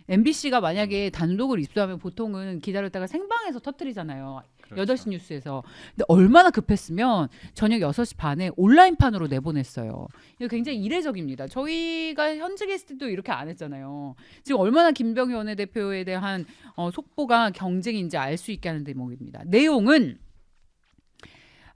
MBC가 만약에 단독을 입수하면 보통은 기다렸다가 생방에서 터뜨리잖아요. 그렇죠. 8시 뉴스에서. 근데 얼마나 급했으면 저녁 6시 반에 온라인판으로 내보냈어요. 이거 굉장히 이례적입니다. 저희가 현직에 있을 때도 이렇게 안 했잖아요. 지금 얼마나 김병희 원내대표에 대한 속보가 경쟁인지 알 수 있게 하는 대목입니다. 내용은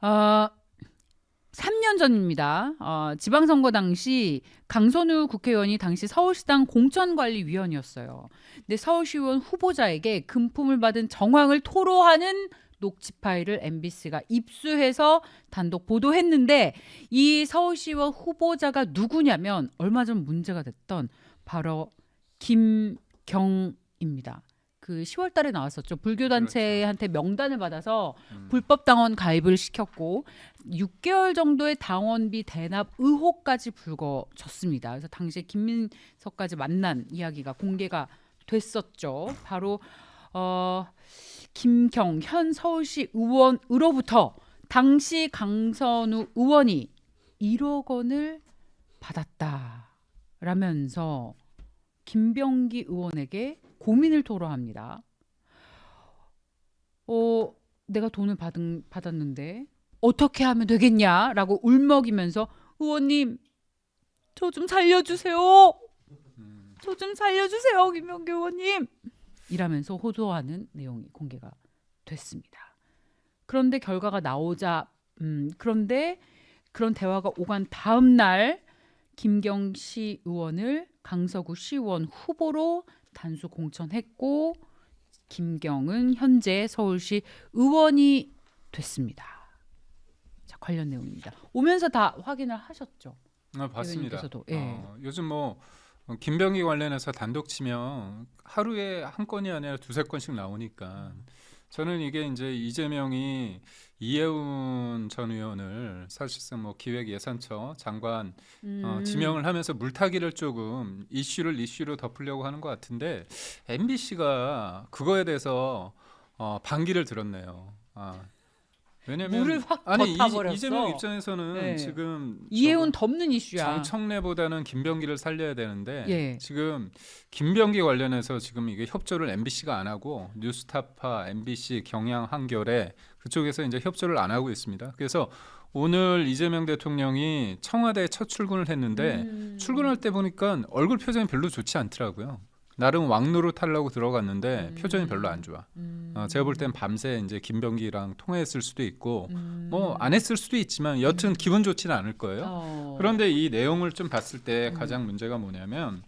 3년 전입니다. 지방선거 당시 강선우 국회의원이 당시 서울시당 공천관리위원이었어요. 근데 서울시의원 후보자에게 금품을 받은 정황을 토로하는 녹취 파일을 MBC가 입수해서 단독 보도했는데 이 서울시의원 후보자가 누구냐면 얼마 전 문제가 됐던 바로 김경입니다. 그 10월 달에 나왔었죠. 불교단체한테 명단을 받아서 불법 당원 가입을 시켰고 6개월 정도의 당원비 대납 의혹까지 불거졌습니다. 그래서 당시에 김민석까지 만난 이야기가 공개가 됐었죠. 바로 김경 현 서울시 의원으로부터 당시 강선우 의원이 1억 원을 받았다라면서 김병기 의원에게 고민을 토로합니다. 내가 돈을 받았는데 어떻게 하면 되겠냐라고 울먹이면서 의원님 저 좀 살려주세요. 저 좀 살려주세요 김병기 의원님 이라면서 호소하는 내용이 공개가 됐습니다. 그런데 결과가 나오자 그런데 그런 대화가 오간 다음 날 김경시 의원을 강서구 시의원 후보로 단수 공천했고 김경은 현재 서울시 의원이 됐습니다. 자, 관련 내용입니다. 오면서 다 확인을 하셨죠? 봤습니다. 대변인께서도. 예. 요즘 뭐 김병기 관련해서 단독 치면 하루에 한 건이 아니라 두세 건씩 나오니까 저는 이게 이제 이재명이 이해운 전 의원을 사실상 뭐 기획예산처 장관 지명을 하면서 물타기를 조금 이슈로 덮으려고 하는 것 같은데 MBC가 그거에 대해서 반기를 들었네요. 왜냐면 물을 확 아니 덮어버렸어. 이재명 입장에서는 네. 지금 이해운 덮는 이슈야. 정청래보다는 김병기를 살려야 되는데 예. 지금 김병기 관련해서 지금 이게 협조를 MBC가 안 하고 뉴스타파, MBC, 경향, 한겨레 그쪽에서 이제 협조를 안 하고 있습니다. 그래서 오늘 이재명 대통령이 청와대에 첫 출근을 했는데 출근할 때 보니까 얼굴 표정이 별로 좋지 않더라고요. 나름 왕노릇 하려고 들어갔는데 표정이 별로 안 좋아. 제가 볼 땐 밤새 이제 김병기랑 통화했을 수도 있고 뭐 안 했을 수도 있지만 여튼 기분 좋지는 않을 거예요. 그런데 이 내용을 좀 봤을 때 가장 문제가 뭐냐면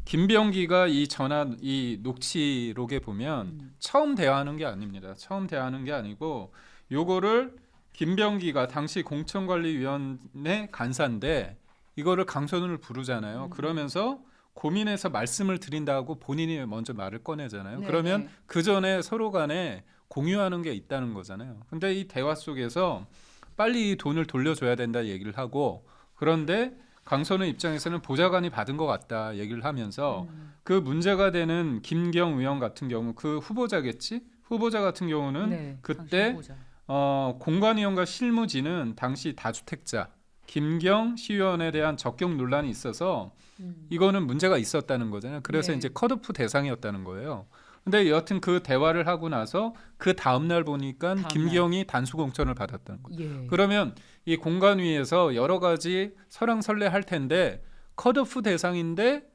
김병기가 이 녹취록에 보면 처음 대화하는 게 아닙니다. 처음 대화하는 게 아니고 요거를 김병기가 당시 공천관리위원회 간사인데 이거를 강선우를 부르잖아요. 그러면서 고민해서 말씀을 드린다고 본인이 먼저 말을 꺼내잖아요. 네, 그러면 네. 그 전에 서로 간에 공유하는 게 있다는 거잖아요. 근데 이 대화 속에서 빨리 이 돈을 돌려줘야 된다 얘기를 하고 그런데 강선우 입장에서는 보좌관이 받은 것 같다 얘기를 하면서 그 문제가 되는 김경 의원 같은 경우 그 후보자겠지? 후보자 같은 경우는 네, 그때 공관위원과 실무진은 당시 다주택자 김경 시의원에 대한 적격 논란이 있어서 이거는 문제가 있었다는 거잖아요. 그래서 네. 이제 컷오프 대상이었다는 거예요. 근데 여튼 그 대화를 하고 나서 그 다음 날 보니까 김경이 단수 공천을 받았다는 거예요. 예. 그러면 이 공관위에서 여러 가지 설왕설래 할 텐데 컷오프 대상인데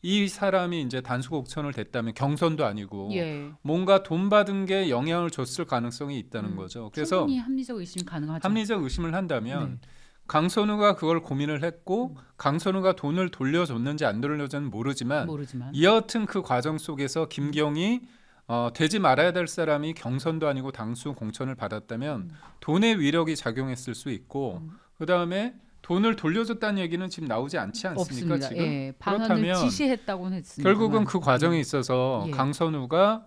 이 사람이 이제 단수 공천을 됐다면 경선도 아니고 예. 뭔가 돈 받은 게 영향을 줬을 가능성이 있다는 거죠. 그래서 충분히 합리적 의심 가능하죠. 합리적 의심을 한다면 네. 강선우가 그걸 고민을 했고 강선우가 돈을 돌려줬는지 안 돌려줬는지 모르지만 여하튼 그 과정 속에서 김경이 되지 말아야 될 사람이 경선도 아니고 당수 공천을 받았다면 돈의 위력이 작용했을 수 있고 그다음에 돈을 돌려줬다는 얘기는 지금 나오지 않지 않습니까? 없습니다. 지금 예. 방안을 지시했다고는 했습니다. 결국은 그 과정에 있어서 예. 강선우가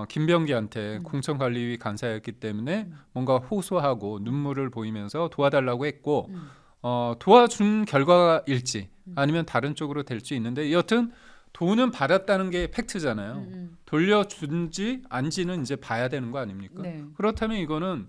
김병기한테 공천관리위 간사였기 때문에 뭔가 호소하고 눈물을 보이면서 도와달라고 했고 도와준 결과일지 아니면 다른 쪽으로 될 수 있는데 여튼 돈은 받았다는 게 팩트잖아요. 돌려준지 안지는 이제 봐야 되는 거 아닙니까? 네. 그렇다면 이거는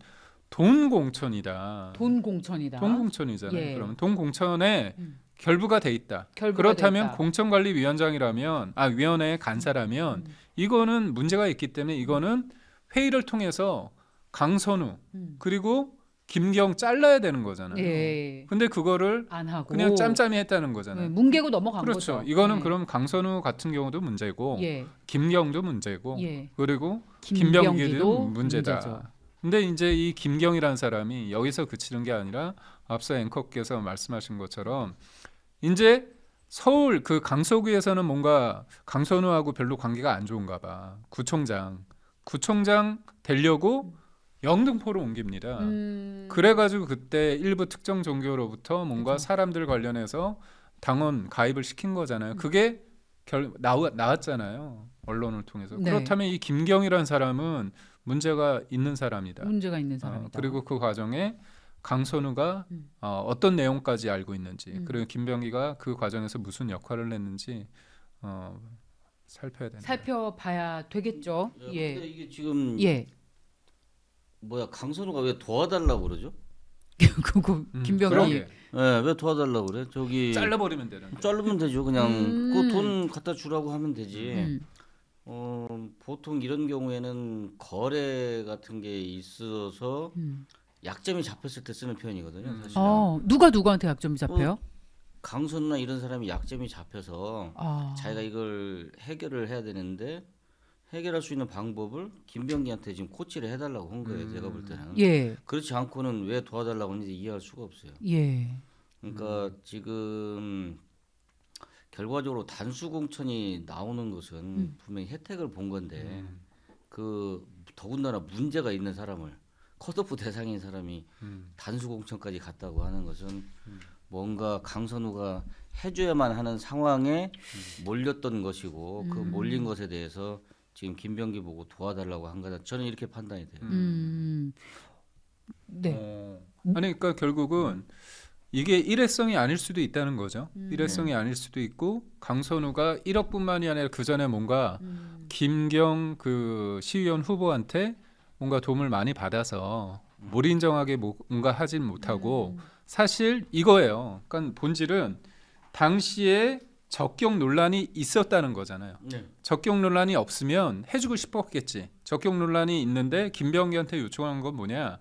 돈 공천이다. 돈 공천이다. 돈 공천이잖아요. 예. 그러면 돈 공천에 결부가 돼 있다. 결부가 그렇다면 돼 있다. 공천관리위원장이라면 위원회의 간사라면 이거는 문제가 있기 때문에 이거는 회의를 통해서 강선우 그리고 김경 잘라야 되는 거잖아요. 예. 근데 그거를 안 하고 그냥 짬짬이 했다는 거잖아요. 뭉개고 넘어간 그렇죠. 거죠. 이거는 예. 그럼 강선우 같은 경우도 문제고 예. 김경도 문제고 예. 그리고 김병기도 김병기도 문제다. 문제죠. 근데 이제 이 김경이라는 사람이 여기서 그치는 게 아니라 앞서 앵커께서 말씀하신 것처럼 이제 서울 그 강서구에서는 뭔가 강선우하고 별로 관계가 안 좋은가 봐. 구청장 되려고 영등포로 옮깁니다. 그래가지고 그때 일부 특정 종교로부터 뭔가 그렇죠. 사람들 관련해서 당원 가입을 시킨 거잖아요. 그게 나왔잖아요. 언론을 통해서. 네. 그렇다면 이 김경이라는 사람은 문제가 있는 사람이다. 문제가 있는 사람이다. 그리고 그 과정에 강선우가 어떤 내용까지 알고 있는지 그리고 김병기가 그 과정에서 무슨 역할을 했는지 살펴야 된다. 살펴봐야 되겠죠. 예. 근데 이게 지금 예. 강선우가 왜 도와달라고 그러죠? 그거 김병기. 그러게. 예, 왜 도와달라고 그래? 저기 잘라버리면 되는. 자르면 되죠. 그냥 그 돈 갖다 주라고 하면 되지. 보통 이런 경우에는 거래 같은 게 있어서 약점이 잡혔을 때 쓰는 표현이거든요. 사실은 누가 누구한테 약점이 잡혀요? 강선우나 이런 사람이 약점이 잡혀서 아. 자기가 이걸 해결을 해야 되는데 해결할 수 있는 방법을 김병기한테 지금 코치를 해달라고 한 거예요. 제가 볼 때는. 예. 그렇지 않고는 왜 도와달라고 하는지 이해할 수가 없어요. 예. 그러니까 지금 결과적으로 단수 공천이 나오는 것은 분명히 혜택을 본 건데 그 더군다나 문제가 있는 사람을 컷오프 대상인 사람이 단수 공천까지 갔다고 하는 것은 뭔가 강선우가 해줘야만 하는 상황에 몰렸던 것이고 그 몰린 것에 대해서 지금 김병기 보고 도와달라고 한 거다. 저는 이렇게 판단이 돼요. 네. 아니 그러니까 결국은 이게 일회성이 아닐 수도 있다는 거죠. 일회성이 아닐 수도 있고 강선우가 1억뿐만이 아니라 그 전에 뭔가 김경 그 시의원 후보한테 뭔가 도움을 많이 받아서 몰인정하게 뭔가 하진 못하고 사실 이거예요. 그러니까 본질은 당시에 적격 논란이 있었다는 거잖아요. 네. 적격 논란이 없으면 해주고 싶었겠지. 적격 논란이 있는데 김병기한테 요청한 건 뭐냐?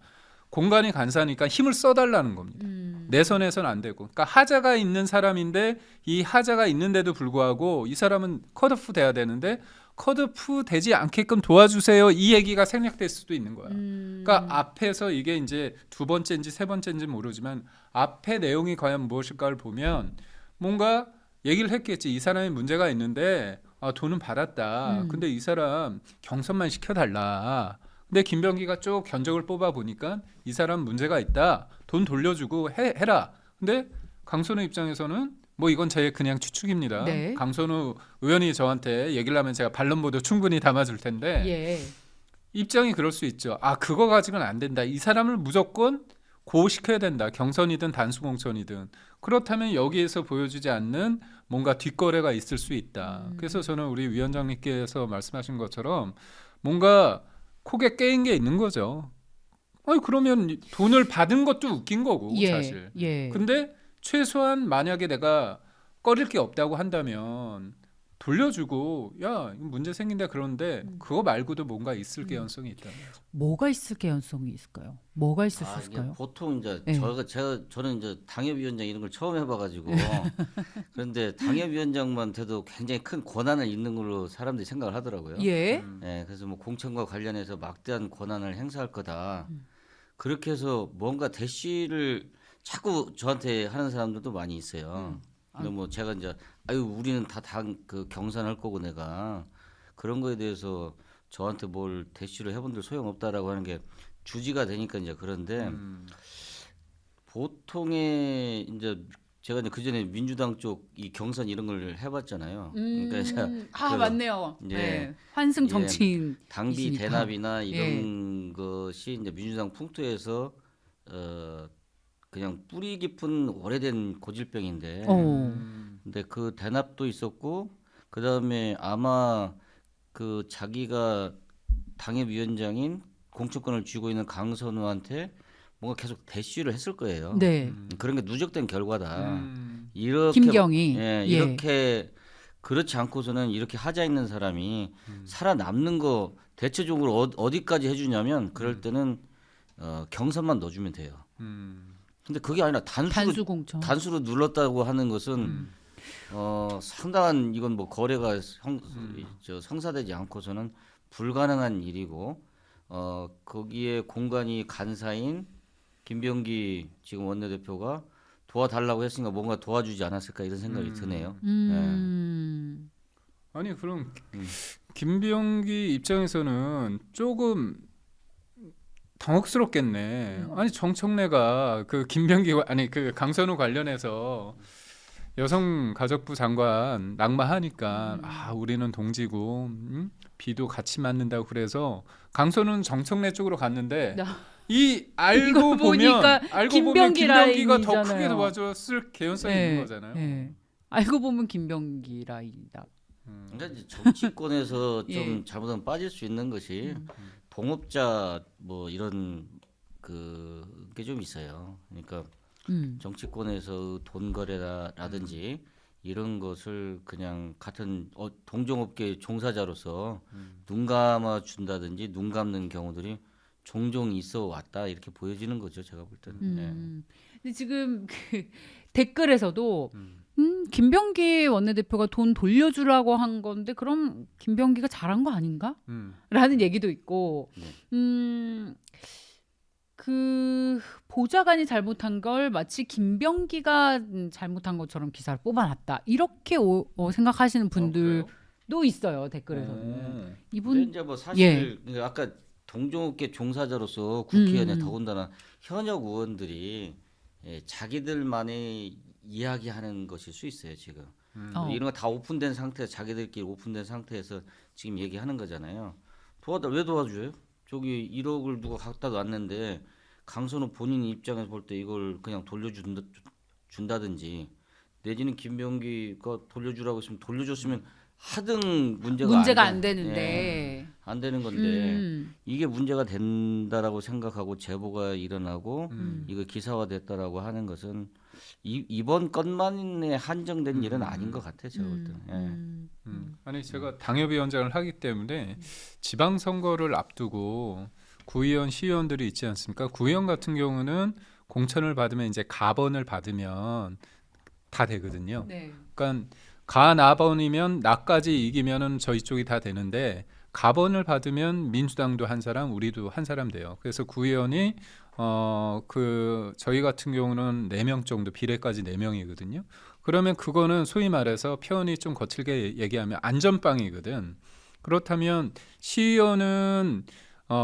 공간이 간사하니까 힘을 써달라는 겁니다. 내선에선 안 되고. 그러니까 하자가 있는 사람인데 이 하자가 있는데도 불구하고 이 사람은 컷오프 돼야 되는데 컷오프 되지 않게끔 도와주세요. 이 얘기가 생략될 수도 있는 거야. 그러니까 앞에서 이게 이제 두 번째인지 세 번째인지 모르지만 앞에 내용이 과연 무엇일까를 보면 뭔가 얘기를 했겠지. 이 사람이 문제가 있는데 돈은 받았다. 근데 이 사람 경선만 시켜달라. 근데 김병기가 쭉 견적을 뽑아 보니까 이 사람 문제가 있다. 돈 돌려주고 해라. 근데 강선우 입장에서는 뭐 이건 제 그냥 추측입니다. 네. 강선우 의원이 저한테 얘기를 하면 제가 반론보도 충분히 담아줄 텐데 예. 입장이 그럴 수 있죠. 그거 가지고는 안 된다. 이 사람을 무조건 고시켜야 된다. 경선이든 단수공천이든. 그렇다면 여기에서 보여주지 않는 뭔가 뒷거래가 있을 수 있다. 그래서 저는 우리 위원장님께서 말씀하신 것처럼 뭔가 코에 깨인 게 있는 거죠. 그러면 돈을 받은 것도 웃긴 거고 사실. 예. 근데 최소한 만약에 내가 꺼릴 게 없다고 한다면 돌려주고 야 이거 문제 생긴다 그러는데 그거 말고도 뭔가 있을 개연성이 있다. 뭐가 있을 개연성이 있을까요? 뭐가 있을 수 이게 있을까요? 보통 이제 네. 저는 이제 당협위원장 이런 걸 처음 해봐가지고 그런데 당협위원장만 돼도 굉장히 큰 권한을 있는 걸로 사람들이 생각을 하더라고요. 예. 예, 그래서 뭐 공천과 관련해서 막대한 권한을 행사할 거다. 그렇게 해서 뭔가 대시를 자꾸 저한테 하는 사람들도 많이 있어요. 근데 뭐 제가 이제 우리는 다 그 경선할 거고 내가 그런 거에 대해서 저한테 뭘 대시를 해본들 소용없다라고 하는 게 주지가 되니까 이제 그런데 보통의 이제 제가 이제 그 전에 민주당 쪽 이 경선 이런 걸 해봤잖아요. 그러니까 제가 맞네요. 예. 네. 환승 정치인. 당비 이시니까. 대납이나 이런 것이 이제 민주당 풍토에서 그냥 뿌리 깊은 오래된 고질병인데 근데 그 대납도 있었고 그 다음에 아마 그 자기가 당협위원장인 공천권을 쥐고 있는 강선우한테 뭔가 계속 대시를 했을 거예요. 네. 그런 게 누적된 결과다. 이렇게 김경희. 예, 예. 이렇게 그렇지 않고서는 이렇게 하자 있는 사람이 살아남는 거 대체적으로 어디까지 해주냐면 그럴 때는 경선만 넣어주면 돼요. 근데 그게 아니라 단수 공천. 단수로 눌렀다고 하는 것은 상당한 이건 뭐 거래가 성사되지 않고서는 불가능한 일이고 거기에 공간이 간사인 김병기 지금 원내대표가 도와달라고 했으니까 뭔가 도와주지 않았을까 이런 생각이 드네요. 아니 그럼 김병기 입장에서는 조금 당혹스럽겠네. 아니 정청래가 그 김병기 아니 그 강선우 관련해서 여성가족부 장관 낙마하니까 아 우리는 동지고 비도 같이 맞는다고 그래서 강선우는 정청래 쪽으로 갔는데 이 알고 보면 김병기가 더 크게 도와줬을 개연성이 있는 거잖아요. 네. 알고 보면 김병기 라인이다. 그러니까 이제 정치권에서 좀 예. 잘못하면 빠질 수 있는 것이 동업자 뭐 이런 그게 좀 있어요. 그러니까 정치권에서 돈 거래라든지 이런 것을 그냥 같은 동종업계 종사자로서 눈 감아 준다든지 눈 감는 경우들이 종종 있어 왔다 이렇게 보여지는 거죠. 제가 볼 때는. 네. 근데 지금 그 댓글에서도 김병기 원내대표가 돈 돌려주라고 한 건데 그럼 김병기가 잘한 거 아닌가? 라는 얘기도 있고 그 보좌관이 잘못한 걸 마치 김병기가 잘못한 것처럼 기사를 뽑아놨다 이렇게 생각하시는 분들도 있어요 댓글에서는. 이분 근데 이제 뭐 사실 그러니까 아까 동종업계 종사자로서 국회의원에 더군다나 현역 의원들이 자기들만의 이야기하는 것일 수 있어요 지금. 이런 거 다 오픈된 상태에서 자기들끼리 오픈된 상태에서 지금 얘기하는 거잖아요. 왜 도와줘요? 저기 1억을 누가 갖다 놨는데 강선우 본인 입장에서 볼 때 이걸 그냥 돌려준다든지 내지는 김병기가 돌려주라고 했으면 돌려줬으면 하등 문제가 안 되는데 안 되는 건데 이게 문제가 된다라고 생각하고 제보가 일어나고 이거 기사화됐다라고 하는 것은 이번 건만에 한정된 일은 아닌 것 같아요. 제가 볼 때는. 아니 제가 당협위원장을 하기 때문에 지방선거를 앞두고 구의원, 시의원들이 있지 않습니까? 구의원 같은 경우는 공천을 받으면 이제 가번을 받으면 다 되거든요. 네. 그러니까 가 나번이면 나까지 이기면은 저희 쪽이 다 되는데 가번을 받으면 민주당도 한 사람, 우리도 한 사람 돼요. 그래서 구의원이 그 저희 같은 경우는 4명 정도 비례까지 4명이거든요. 그러면 그거는 소위 말해서 표현이 좀 거칠게 얘기하면 안전빵이거든. 그렇다면 시의원은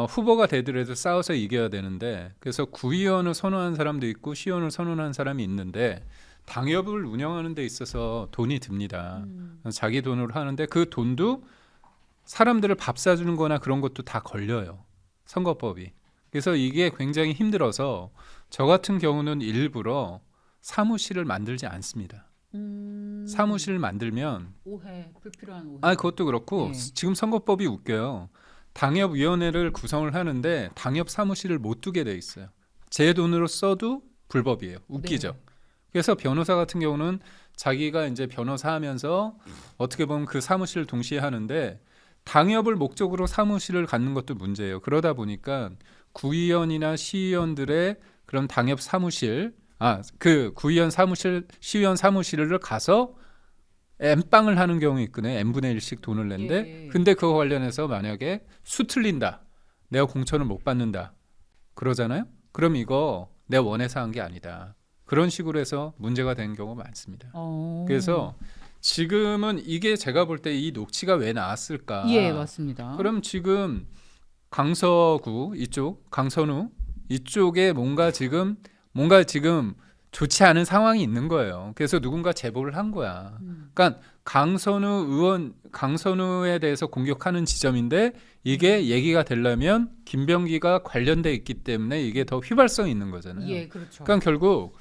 후보가 되더라도 싸워서 이겨야 되는데 그래서 구의원을 선호하는 사람도 있고 시의원을 선호하는 사람이 있는데 당협을 운영하는 데 있어서 돈이 듭니다. 자기 돈으로 하는데 그 돈도 사람들을 밥 사주는 거나 그런 것도 다 걸려요. 선거법이. 그래서 이게 굉장히 힘들어서 저 같은 경우는 일부러 사무실을 만들지 않습니다. 사무실을 만들면 불필요한 오해. 아 그것도 그렇고 네. 지금 선거법이 웃겨요. 당협위원회를 구성을 하는데 당협 사무실을 못 두게 돼 있어요. 제 돈으로 써도 불법이에요. 웃기죠. 네. 그래서 변호사 같은 경우는 자기가 이제 변호사 하면서 어떻게 보면 그 사무실을 동시에 하는데 당협을 목적으로 사무실을 갖는 것도 문제예요. 그러다 보니까 구의원이나 시의원들의 그런 당협 사무실, 그 구의원 사무실, 시의원 사무실을 가서 N빵을 하는 경우 있거든요. N분의 1씩 돈을 낸데 근데 그거 관련해서 만약에 수틀린다. 내가 공천을 못 받는다. 그러잖아요. 그럼 이거 내가 원해서 한 게 아니다. 그런 식으로 해서 문제가 되는 경우가 많습니다. 그래서 지금은 이게 제가 볼 때 이 녹취가 왜 나왔을까? 예, 맞습니다. 그럼 지금 강서구 이쪽, 강선우 이쪽에 뭔가 지금 좋지 않은 상황이 있는 거예요. 그래서 누군가 제보를 한 거야. 그러니까 강선우에 대해서 공격하는 지점인데 이게 얘기가 되려면 김병기가 관련돼 있기 때문에 이게 더 휘발성이 있는 거잖아요. 예, 그렇죠. 그러니까 결국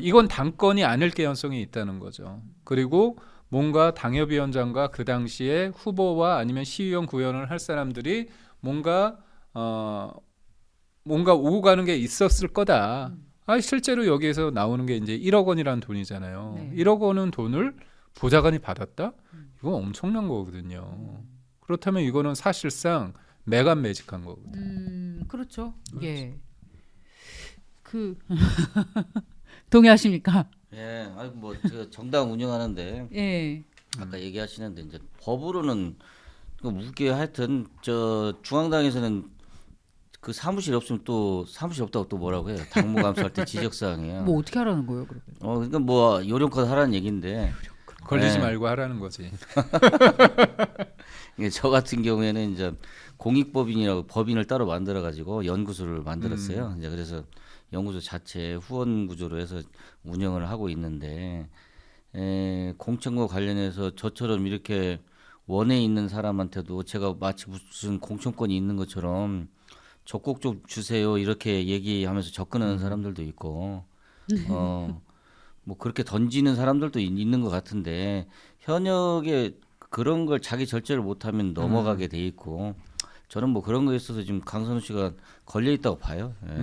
이건 당권이 아닐 개연성이 있다는 거죠. 그리고 뭔가 당협위원장과 그 당시에 후보와 아니면 시의원, 구의원을 할 사람들이 뭔가 오고 가는 게 있었을 거다. 아 실제로 여기에서 나오는 게 이제 1억 원이라는 돈이잖아요. 네. 1억 원은 돈을 보좌관이 받았다? 이거 엄청난 거거든요. 그렇다면 이거는 사실상 매간매직한 거거든요. 그렇죠. 예. 그 동의하십니까? 예, 아니 뭐 제가 정당 운영하는데 예. 아까 얘기하시는데 이제 법으로는 그 무게 하여튼 저 중앙당에서는 그 사무실 없으면 또 사무실 없다고 또 뭐라고 해요. 당무 감사할 때 지적 사항이에요. 뭐 어떻게 하라는 거예요, 그러면? 그러니까 뭐 요령껏 하라는 얘기인데 걸리지 네. 말고 하라는 거지. 이게 저 같은 경우에는 이제 공익법인이라고 법인을 따로 만들어 가지고 연구소를 만들었어요. 이제 그래서 연구소 자체 후원 구조로 해서 운영을 하고 있는데 공천과 관련해서 저처럼 이렇게 원에 있는 사람한테도 제가 마치 무슨 공천권이 있는 것처럼 적곡 좀 주세요 이렇게 얘기하면서 접근하는 사람들도 있고 뭐 그렇게 던지는 사람들도 있는 것 같은데 현역에 그런 걸 자기 절제를 못하면 넘어가게 돼 있고 저는 뭐 그런 거에 있어서 지금 강선우 씨가 걸려 있다고 봐요. 예.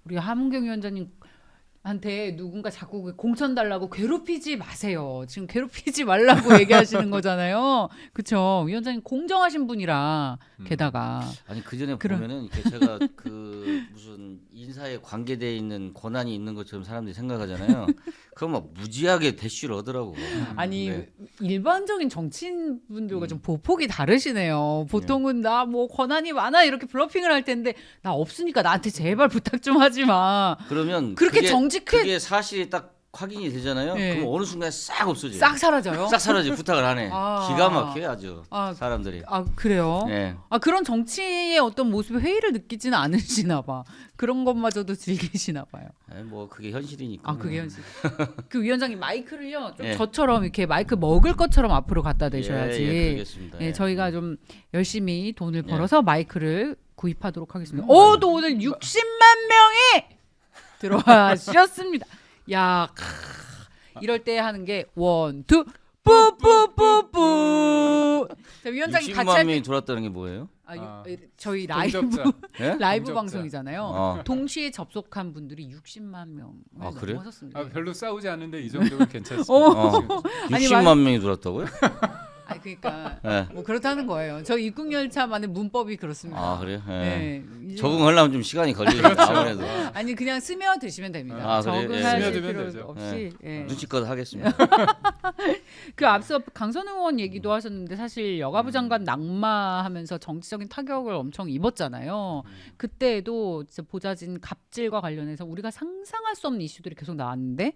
우리 하문경 위원장님한테 누군가 자꾸 그 공천 달라고 괴롭히지 마세요. 지금 괴롭히지 말라고 얘기하시는 거잖아요. 그렇죠. 위원장님 공정하신 분이라 게다가 아니 그 전에 그럼- 보면은 이렇게 제가 그 무슨 인사에 관계돼 있는 권한이 있는 것처럼 사람들이 생각하잖아요. 그거 막 무지하게 대쉬를 하더라고. 아니 네. 일반적인 정치인분들과 좀 보폭이 다르시네요. 보통은 나 뭐 권한이 많아 이렇게 블러핑을 할 텐데 나 없으니까 나한테 제발 부탁 좀 하지 마. 그러면 그렇게 그게, 정직해- 그게 사실이 딱 확인이 되잖아요. 네. 그럼 어느 순간 싹 없어져요. 싹 사라져요. 싹 사라져 부탁을 안 해. 아. 기가 막혀요 아주 아, 사람들이. 아 그래요? 네. 아 그런 정치의 어떤 모습에 회의를 느끼지는 않으시나 봐. 그런 것마저도 즐기시나 봐요. 뭐 그게 현실이니까. 아 그게 현실. 그 위원장님 마이크를요 좀 예. 저처럼 이렇게 마이크 먹을 것처럼 앞으로 갖다 대셔야지. 예, 그러겠습니다. 예, 예. 저희가 좀 열심히 돈을 예. 벌어서 마이크를 구입하도록 하겠습니다. 오, 또 오늘 60만 명이 들어와주셨습니다. 야, 이럴 때 하는 게 원, 투, 뿌뿌뿌뿌. 자, 위원장님 같이 60만 할 명이 때, 들어왔다는 게 뭐예요? 저희 라이브 동접자. 예? 라이브 동접자. 방송이잖아요. 어. 동시에 접속한 분들이 60만 명을 아, 그래요? 넘어섰습니다. 아, 별로 싸우지 않는데 이 정도면 괜찮습니다. 어. 아니, 60만 명이 들어왔다고요? 아니 그러니까 예. 뭐 그렇다는 거예요. 저 입국열차만의 문법이 그렇습니다. 아 그래요? 예. 네. 이제- 적응하려면 좀 시간이 걸리겠다 아무래도. 아니 그냥 스며드시면 됩니다. 아, 그래요? 적응하실 예. 스며들면 필요 되죠. 없이. 예. 눈치껏 하겠습니다. 그 앞서 강선 의원 얘기도 하셨는데 사실 여가부 장관 낙마하면서 정치적인 타격을 엄청 입었잖아요. 그때도 진짜 보좌진 갑질과 관련해서 우리가 상상할 수 없는 이슈들이 계속 나왔는데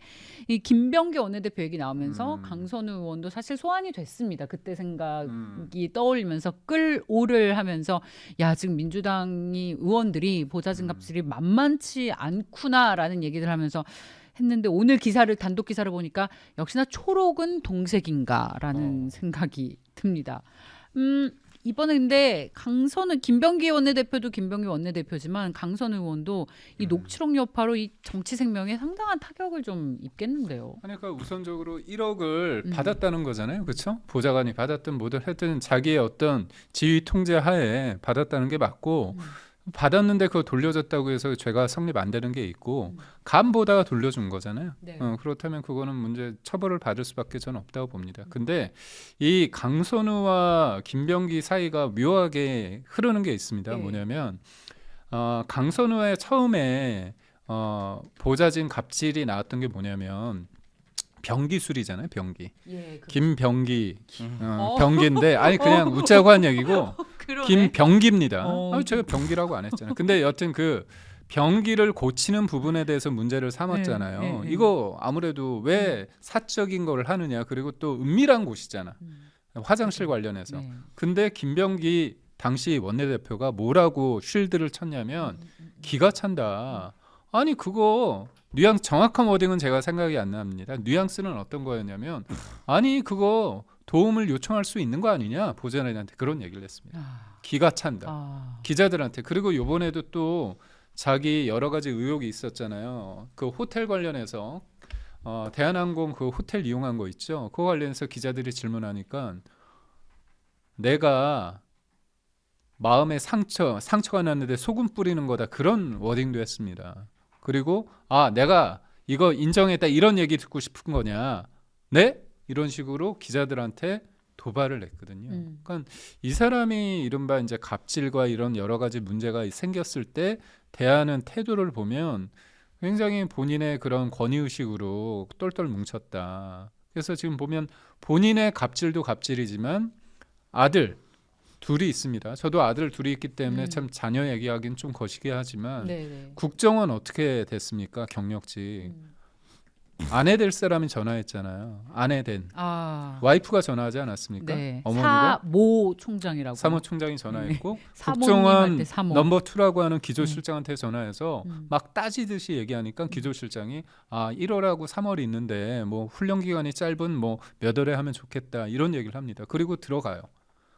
이 김병기 원내대표 얘기 나오면서 강선 의원도 사실 소환이 됐습니다. 그때 생각이 떠올리면서 끌오를 하면서 야 지금 민주당이 의원들이 보좌진 갑질이 만만치 않구나라는 얘기를 하면서 했는데 오늘 기사를 단독 기사를 보니까 역시나 초록은 동색인가라는 생각이 듭니다. 이번에 근데 강선은 김병기 원내대표도 김병기 원내대표지만 강선 의원도 이 녹취록 여파로 이 정치 생명에 상당한 타격을 좀 입겠는데요. 그러니까 우선적으로 1억을 받았다는 거잖아요, 그렇죠? 보좌관이 받았든 뭐든 했든 자기의 어떤 지휘 통제 하에 받았다는 게 맞고 받았는데 그거 돌려줬다고 해서 죄가 성립 안 되는 게 있고 간보다가 돌려준 거잖아요. 네. 그렇다면 그거는 문제 처벌을 받을 수밖에 저는 없다고 봅니다. 근데 이 강선우와 김병기 사이가 묘하게 흐르는 게 있습니다. 네. 뭐냐면 강선우의 처음에 보좌진 갑질이 나왔던 게 뭐냐면 병기술이잖아요. 병기. 예, 김병기 병기인데 아니 그냥 웃자고 한 얘기고 그러네. 김병기입니다. 어. 제가 병기라고 안 했잖아요. 근데 여튼 그 병기를 고치는 부분에 대해서 문제를 삼았잖아요. 네, 네, 네. 이거 아무래도 왜 사적인 걸 하느냐. 그리고 또 은밀한 곳이잖아. 화장실 관련해서. 네. 근데 김병기 당시 원내대표가 뭐라고 쉴드를 쳤냐면 기가 찬다. 아니 그거 뉘앙스 정확한 워딩은 제가 생각이 안 납니다. 뉘앙스는 어떤 거였냐면 아니 그거 도움을 요청할 수 있는 거 아니냐 보좌관한테 그런 얘기를 했습니다. 기가 찬다. 기자들한테. 그리고 이번에도 또 자기 여러 가지 의혹이 있었잖아요. 그 호텔 관련해서 대한항공 그 호텔 이용한 거 있죠. 그거 관련해서 기자들이 질문하니까 내가 마음에 상처가 났는데 소금 뿌리는 거다 그런 워딩도 했습니다. 그리고 내가 이거 인정했다 이런 얘기 듣고 싶은 거냐? 네? 이런 식으로 기자들한테 도발을 했거든요. 그러니까 이 사람이 이른바 이제 갑질과 이런 여러 가지 문제가 생겼을 때 대하는 태도를 보면 굉장히 본인의 그런 권위의식으로 똘똘 뭉쳤다. 그래서 지금 보면 본인의 갑질도 갑질이지만 아들 둘이 있습니다. 저도 아들 둘이 있기 때문에 참 자녀 얘기하기는 좀 거시기 하지만 네네. 국정원 어떻게 됐습니까? 경력직. 아내 될 사람이 전화했잖아요. 아내 된 와이프가 전화하지 않았습니까? 네. 어머니가 사모 총장이라고. 사무총장이 전화했고 사모님 할 국정원 때 사모. 넘버 2라고 하는 기조실장한테 전화해서 막 따지듯이 음. 얘기하니까 기조실장이 1월하고 3월이 있는데 뭐 훈련 기간이 짧은 뭐 몇 월에 하면 좋겠다 이런 얘기를 합니다. 그리고 들어가요.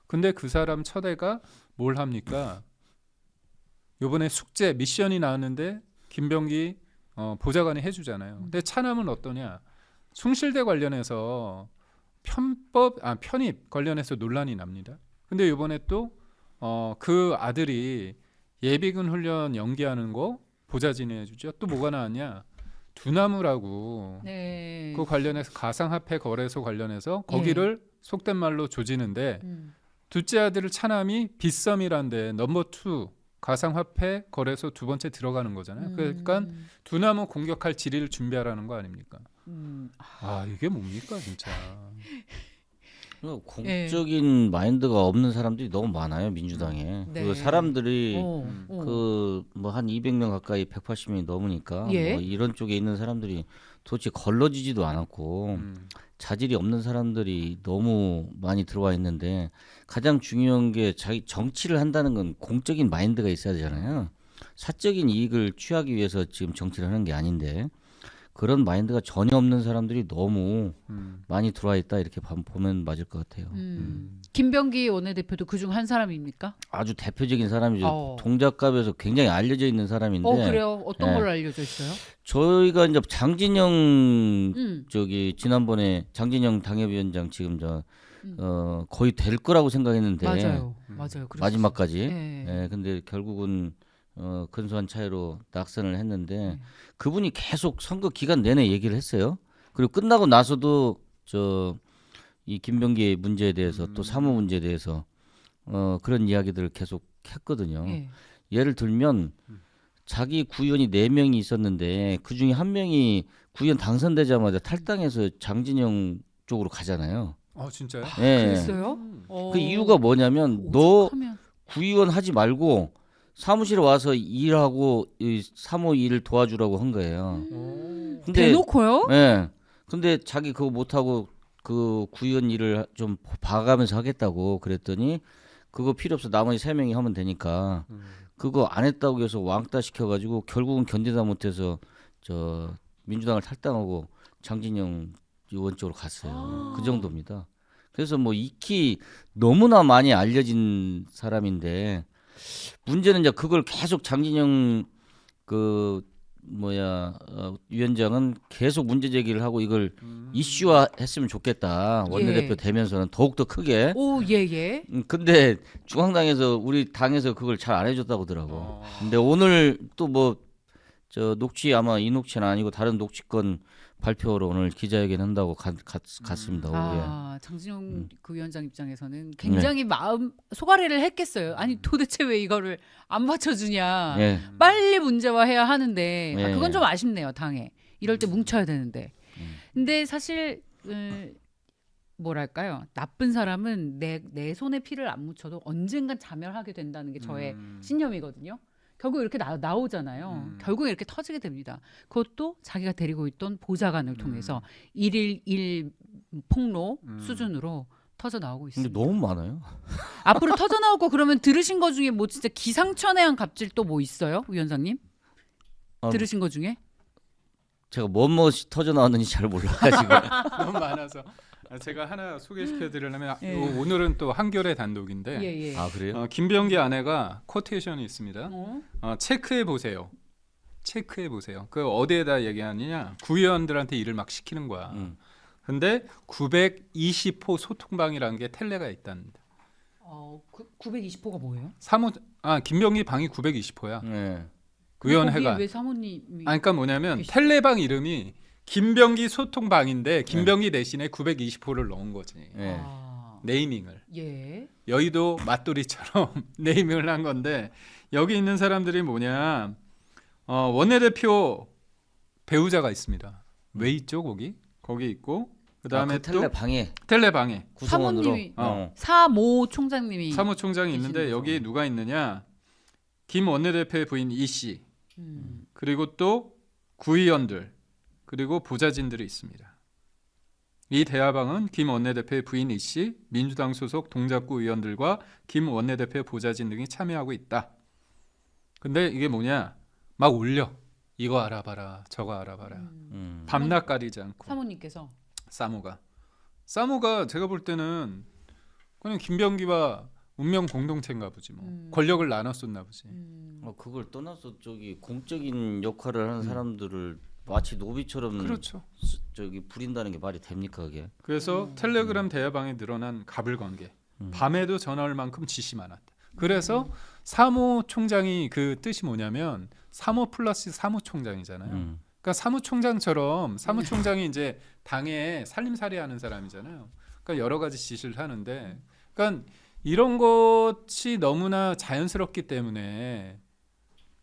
근데 그 사람 첫애가 뭘 합니까? 요번에 숙제 미션이 나왔는데 김병기 보좌관이 해주잖아요. 근데 차남은 어떠냐? 숭실대 관련해서 편입 관련해서 논란이 납니다. 근데 이번에 또 그 아들이 예비군 훈련 연기하는 거 보좌진이 해주죠. 또 뭐가 나왔냐? 두나무라고 네. 그 관련해서 가상화폐 거래소 관련해서 거기를 속된 말로 조지는데 둘째 아들 차남이 빗썸이란데 넘버 2 가상화폐 거래소 두 번째 들어가는 거잖아요. 그러니까 두나무 공격할 지리를 준비하라는 거 아닙니까? 이게 뭡니까 진짜. 공적인 마인드가 없는 사람들이 너무 많아요 민주당에. 네. 그 사람들이 어. 그 뭐 한 200명 가까이 180명이 넘으니까 예. 뭐 이런 쪽에 있는 사람들이 도대체 걸러지지도 않았고 자질이 없는 사람들이 너무 많이 들어와 있는데 가장 중요한 게 자기 정치를 한다는 건 공적인 마인드가 있어야 되잖아요. 사적인 이익을 취하기 위해서 지금 정치를 하는 게 아닌데 그런 마인드가 전혀 없는 사람들이 너무 많이 들어와 있다 이렇게 보면 맞을 것 같아요. 김병기 원내대표도 그중 한 사람입니까? 아주 대표적인 사람이죠. 어. 동작갑에서 굉장히 알려져 있는 사람인데. 그래요? 어떤 예. 걸로 알려져 있어요? 저희가 이제 장진영 저기 지난번에 장진영 당협위원장 지금 거의 될 거라고 생각했는데 맞아요. 그랬었어요. 마지막까지. 네. 예, 근데 결국은 근소한 차이로 낙선을 했는데 그분이 계속 선거 기간 내내 얘기를 했어요. 그리고 끝나고 나서도 이 김병기 문제에 대해서 또 사무 문제에 대해서 그런 이야기들을 계속 했거든요. 예. 예를 들면 자기 구의원이 4명이 있었는데 그 중에 한 명이 구의원 당선되자마자 탈당해서 장진영 쪽으로 가잖아요. 진짜요? 예. 그랬어요? 그 이유가 뭐냐면 너 오죽하면. 구의원 하지 말고 사무실에 와서 일하고 이 사무 일을 도와주라고 한 거예요. 근데 대놓고요? 예. 근데 자기 그거 못 하고 그 구의원 일을 좀 봐가면서 하겠다고 그랬더니 그거 필요 없어. 나머지 3명이 하면 되니까. 그거 안 했다고 해서 왕따 시켜가지고 결국은 견디다 못해서 민주당을 탈당하고 장진영 의원 쪽으로 갔어요. 그 정도입니다. 그래서 뭐 익히 너무나 많이 알려진 사람인데 문제는 이제 그걸 계속 장진영 위원장은 계속 문제 제기를 하고 이걸 이슈화 했으면 좋겠다. 원내대표 되면서는 더욱더 크게. 예. 근데 중앙당에서 우리 당에서 그걸 잘 안 해줬다고 하더라고. 근데 오늘 또 녹취 아마 이 녹취는 아니고 다른 녹취권 발표로 오늘 기자회견 한다고 갔습니다. 오후에. 장진영 그 위원장 입장에서는 굉장히 마음 소가리를 했겠어요. 아니 도대체 왜 이거를 안 받쳐주냐. 예. 빨리 문제화해야 하는데 예. 그건 좀 아쉽네요. 당에 이럴 때 뭉쳐야 되는데. 근데 사실 뭐랄까요? 나쁜 사람은 내 손에 피를 안 묻혀도 언젠간 자멸하게 된다는 게 저의 신념이거든요. 결국 이렇게 나오잖아요. 결국 이렇게 터지게 됩니다. 그것도 자기가 데리고 있던 보좌관을 통해서 1일 1 폭로 수준으로 터져 나오고 근데 있습니다. 너무 많아요. 앞으로 터져 나올 거 그러면 들으신 거 중에 뭐 진짜 기상천외한 갑질 또 뭐 있어요, 위원장님? 들으신 거 중에? 제가 뭐뭇이 터져 나왔는지 잘 몰라가지고. 너무 많아서 제가 하나 소개시켜 드리려면 예. 오늘은 또 한겨레 단독인데 예. 아 그래요? 김병기 아내가 코테이션이 있습니다. 어? 체크해 보세요. 그 어디에다 얘기하느냐? 구의원들한테 일을 막 시키는 거야. 근데 920호 소통방이라는 게 텔레가 있답니다. 920호가 뭐예요? 김병기 방이 920호야. 네. 의원회가. 거기에 왜 사모님이 그러니까 뭐냐면 계시죠? 텔레방 이름이 김병기 소통방인데 김병기 대신에 920호를 넣은 거지. 예. 아, 네이밍을. 예. 여의도 맛돌이처럼 네이밍을 한 건데 여기 있는 사람들이 뭐냐? 원내대표 배우자가 있습니다. 왜 있죠 거기? 거기 있고 그다음에 그 텔레 방에 텔레방에 구성원으로. 사모님이 어. 사모 총장님이 사무총장이 계시는 있는데 거죠. 여기 누가 있느냐? 김 원내대표의 부인 이 씨, 그리고 또 구의원들, 그리고 보좌진들이 있습니다. 이 대화방은 김 원내대표의 부인 이 씨, 민주당 소속 동작구 의원들과 김 원내대표의 보좌진 등이 참여하고 있다. 근데 이게 뭐냐? 막 올려. 이거 알아봐라, 저거 알아봐라. 밤낮 가리지 않고. 사모님께서 사모가 제가 볼 때는 그냥 김병기와 운명 공동체인가 보지 뭐. 권력을 나눴었나 보지. 그걸 떠나서 저기 공적인 역할을 하는 사람들을 마치 노비처럼 그렇죠. 저기 부린다는 게 말이 됩니까 그게? 그래서 텔레그램 대화방에 늘어난 가불관계. 밤에도 전화 올 만큼 지시 많았다. 그래서 사무총장이 그 뜻이 뭐냐면 사무 플러스 사무총장이잖아요. 그러니까 사무총장처럼 사무총장이 이제 당에 살림살이하는 사람이잖아요. 그러니까 여러 가지 지시를 하는데, 그러니까 이런 것이 너무나 자연스럽기 때문에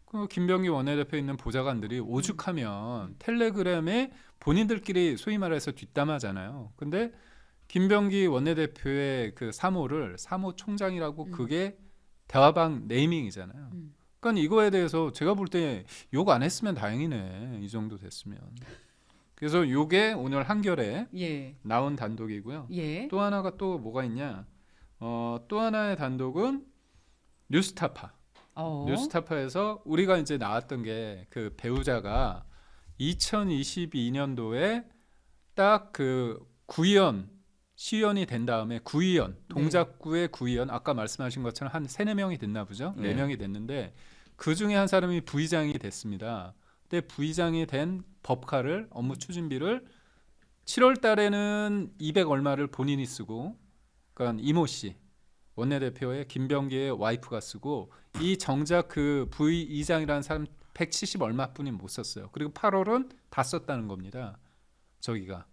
그 김병기 원내대표에 있는 보좌관들이 오죽하면 텔레그램에 본인들끼리 소위 말해서 뒷담화잖아요. 근데 김병기 원내대표의 그 사모를 사무총장이라고 그게 대화방 네이밍이잖아요. 그러니까 이거에 대해서 제가 볼 때 욕 안 했으면 다행이네. 이 정도 됐으면. 그래서 요게 오늘 한겨레 예. 나온 단독이고요. 예. 또 하나가 또 뭐가 있냐? 또 하나의 단독은 뉴스타파. 뉴스타파에서 우리가 이제 나왔던 게 그 배우자가 2022년도에 딱 그 구의원 시의원이 된 다음에 구의원 동작구의 구의원 아까 말씀하신 것처럼 한 3-4명이 됐나 보죠. 4명이 됐는데 그 중에 한 사람이 부의장이 됐습니다. 근데 부의장이 된 법카를 업무 추진비를 7월 달에는 200 얼마를 본인이 쓰고 그러니까 이모 씨 원내대표의 김병기의 와이프가 쓰고 이 정작 그 부의장이라는 사람 170 얼마뿐이 못 썼어요. 그리고 8월은 다 썼다는 겁니다. 저기가.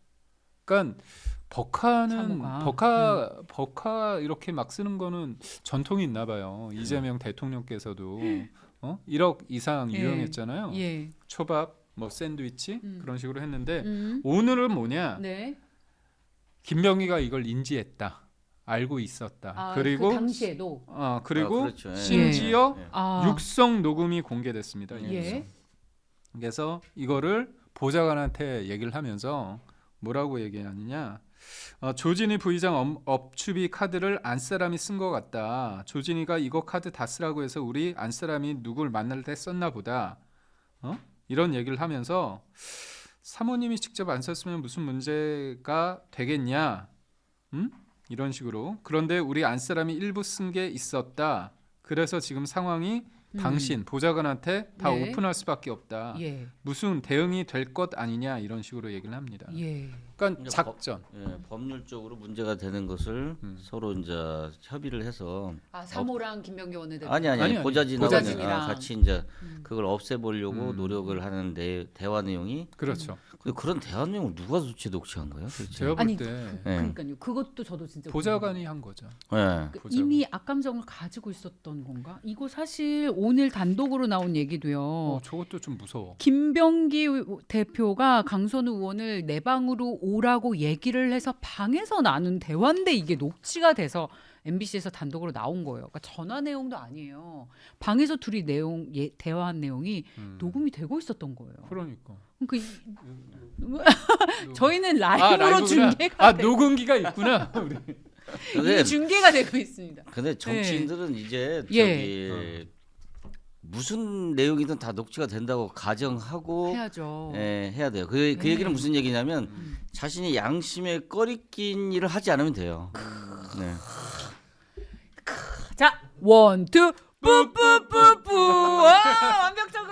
그러니까 법카는 법카 이렇게 막 쓰는 거는 전통이 있나 봐요. 이재명 대통령께서도 1억 이상 유용했잖아요. 예. 초밥, 뭐 샌드위치 그런 식으로 했는데 음. 오늘은 뭐냐? 네. 김병기가 이걸 인지했다. 알고 있었다. 아, 그리고 그 당시에도 그리고 그렇죠. 예. 심지어 예. 육성 녹음이 공개됐습니다. 예. 그래서 이거를 보좌관한테 얘기를 하면서 뭐라고 얘기하느냐? 조진희 부의장 업추비 카드를 안 사람이 쓴 것 같다. 조진희가 이거 카드 다 쓰라고 해서 우리 안 사람이 누굴 만날 때 썼나 보다. 이런 얘기를 하면서 사모님이 직접 안 썼으면 무슨 문제가 되겠냐? 이런 식으로. 그런데 우리 안 사람이 일부 쓴 게 있었다. 그래서 지금 상황이 당신 보좌관한테 다 네. 오픈할 수밖에 없다. 예. 무슨 대응이 될 것 아니냐 이런 식으로 얘기를 합니다. 예. 그러니까 이제 작전. 법률적으로 문제가 되는 것을 서로 이제 협의를 해서 사모랑 김병기 원내대표. 아니 보좌진하고 보좌진이랑. 같이 이제 그걸 없애보려고 노력을 하는 대화 내용이 그렇죠. 근데 그런 대화 내용을 누가 도대체 녹취한 거예요? 제가 볼 아니, 때 그러니까요. 그것도 저도 진짜 보좌관이 한 거죠. 네. 그 보좌관. 이미 악감정을 가지고 있었던 건가? 이거 사실 오늘 단독으로 나온 얘기도요. 저것도 좀 무서워. 김병기 대표가 강선우 의원을 내 방으로 오라고 얘기를 해서 방에서 나눈 대화인데 이게 녹취가 돼서 MBC에서 단독으로 나온 거예요. 그러니까 전화 내용도 아니에요. 방에서 둘이 대화한 내용이 녹음이 되고 있었던 거예요. 그러니까. 저희는 라이브로 라이브구나. 중계가 녹음기가 있구나. 우리. 근데, 중계가 되고 있습니다. 근데 정치인들은 이제 예. 저기 무슨 내용이든 다 녹취가 된다고 가정하고 해야죠. 해야 돼요. 그 얘기는 무슨 얘기냐면 자신이 양심에 꺼리낀 일을 하지 않으면 돼요. 네. 자, 원, 투, 뿌뿌뿌뿌. 와, 완벽적은.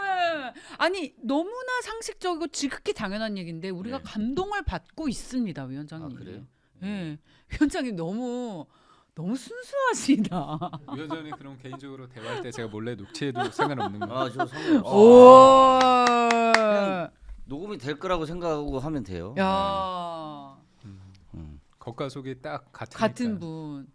아니 너무나 상식적이고 지극히 당연한 얘기인데 우리가 감동을 받고 있습니다, 위원장님. 그래요? 네, 위원장님 너무 너무 순수하시다. 위원장님 그럼 개인적으로 대화할 때 제가 몰래 녹취해도 상관없는 거예요? 아, 저 상관없어. 오. 녹음이 될 거라고 생각하고 하면 돼요. 야. 겉과 속이 딱 같으니까. 같은 분.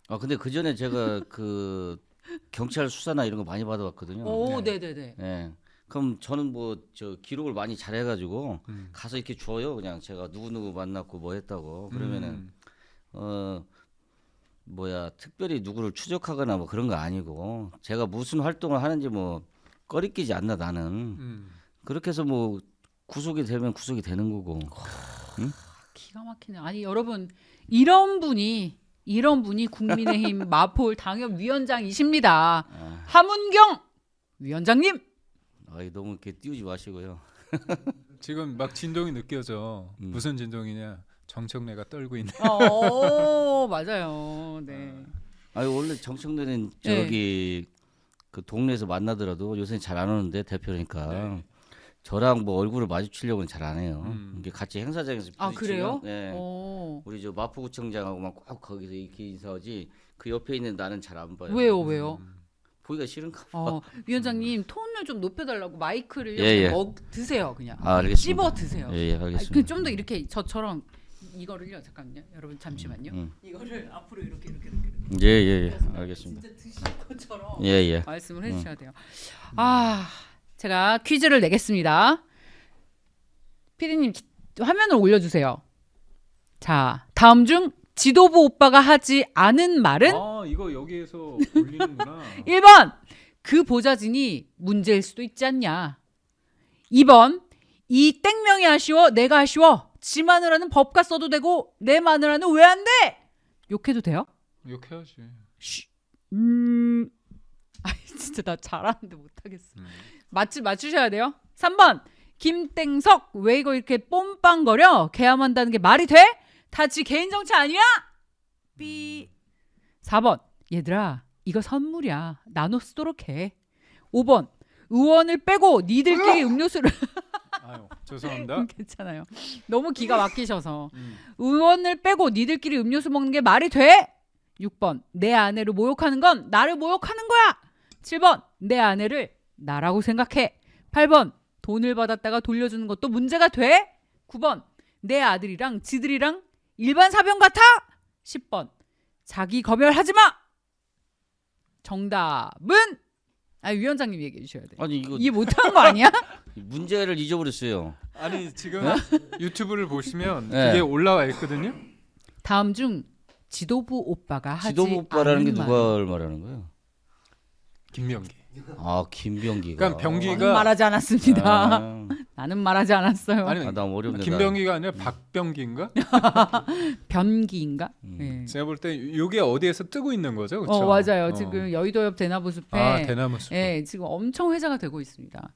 아, 근데 그 전에 제가 그 경찰 수사나 이런 거 많이 받아봤거든요. 오, 네. 네, 네, 네. 예. 그럼 저는 뭐 저 기록을 많이 잘해가지고 음. 가서 이렇게 줘요. 그냥 제가 누구 만났고 뭐 했다고. 그러면은 뭐야 특별히 누구를 추적하거나 뭐 그런 거 아니고 제가 무슨 활동을 하는지 뭐 꺼리끼지 않나 나는. 그렇게 해서 뭐 구속이 되면 구속이 되는 거고. 기가 막히네. 아니 여러분 이런 분이 국민의힘 마포울 당협위원장이십니다. 함은경 위원장님. 아이 너무 이렇게 띄우지 마시고요. 지금 막 진동이 느껴져. 무슨 진동이냐? 정청래가 떨고 있네. 맞아요. 네. 아니 원래 정청래는 저기 그 동네에서 만나더라도 요새 잘 안 오는데 대표니까 네. 저랑 뭐 얼굴을 마주치려고는 잘 안 해요. 이게 같이 행사장에서 아 그래요? 네. 오. 우리 저 마포구청장하고만 꼭 거기서 이렇게 인사하지 그 옆에 있는 나는 잘 안 봐요. 왜요? 보기가 싫은가 봐. 위원장님 톤을 좀 높여달라고 마이크를 예. 드세요 그냥. 아, 알겠습니다. 씹어 드세요. 예, 알겠습니다. 좀 더 이렇게 저처럼 이거를요. 잠깐만요. 여러분 잠시만요. 이거를 앞으로 이렇게. 예, 알겠습니다. 진짜 드실 것처럼 예. 말씀을 해주셔야 돼요. 제가 퀴즈를 내겠습니다. 피디님 화면을 올려주세요. 자, 다음 중 지도부 오빠가 하지 않은 말은 아 이거 여기에서 올리는구나. 1번 그 보좌진이 문제일 수도 있지 않냐. 2번 이 땡명이 아쉬워 내가 아쉬워 지 마누라는 법과 써도 되고 내 마누라는 왜 안 돼? 욕해도 돼요? 욕해야지. 진짜 나 잘하는데 못하겠어. 맞추셔야 돼요. 3번 김땡석 왜 이거 이렇게 뽐빵거려? 개함한다는 게 말이 돼? 다 지 개인 정치 아니야? 삐. 4번 얘들아 이거 선물이야. 나눠 쓰도록 해. 5번 의원을 빼고 니들끼리 음료수를 아유 죄송합니다. 괜찮아요. 너무 기가 막히셔서 의원을 빼고 니들끼리 음료수 먹는 게 말이 돼? 6번 내 아내를 모욕하는 건 나를 모욕하는 거야. 7번 내 아내를 나라고 생각해. 8번 돈을 받았다가 돌려주는 것도 문제가 돼? 9번 내 아들이랑 지들이랑 일반 사병 같아? 10번 자기 검열하지 마. 정답은 위원장님 얘기해 주셔야 돼요. 아니 이거 이해 못한 거 아니야? 문제를 잊어버렸어요. 아니 지금 유튜브를 보시면 네. 그게 올라와 있거든요. 다음 중 지도부 오빠가 하지 지도부 오빠라는 게 않은 누가 말하는 거예요? 김병기. 아 김병기가. 그러니까 나는 병기가 말하지 않았습니다. 아, 나는 말하지 않았어요. 아니 나 어렵네. 김병기가 아니라 박병기인가? 변기인가? 네. 제가 볼 때 이게 어디에서 뜨고 있는 거죠, 그렇죠? 맞아요. 지금 여의도 옆 대나무 숲에 대나무 숲. 지금 엄청 회자가 되고 있습니다.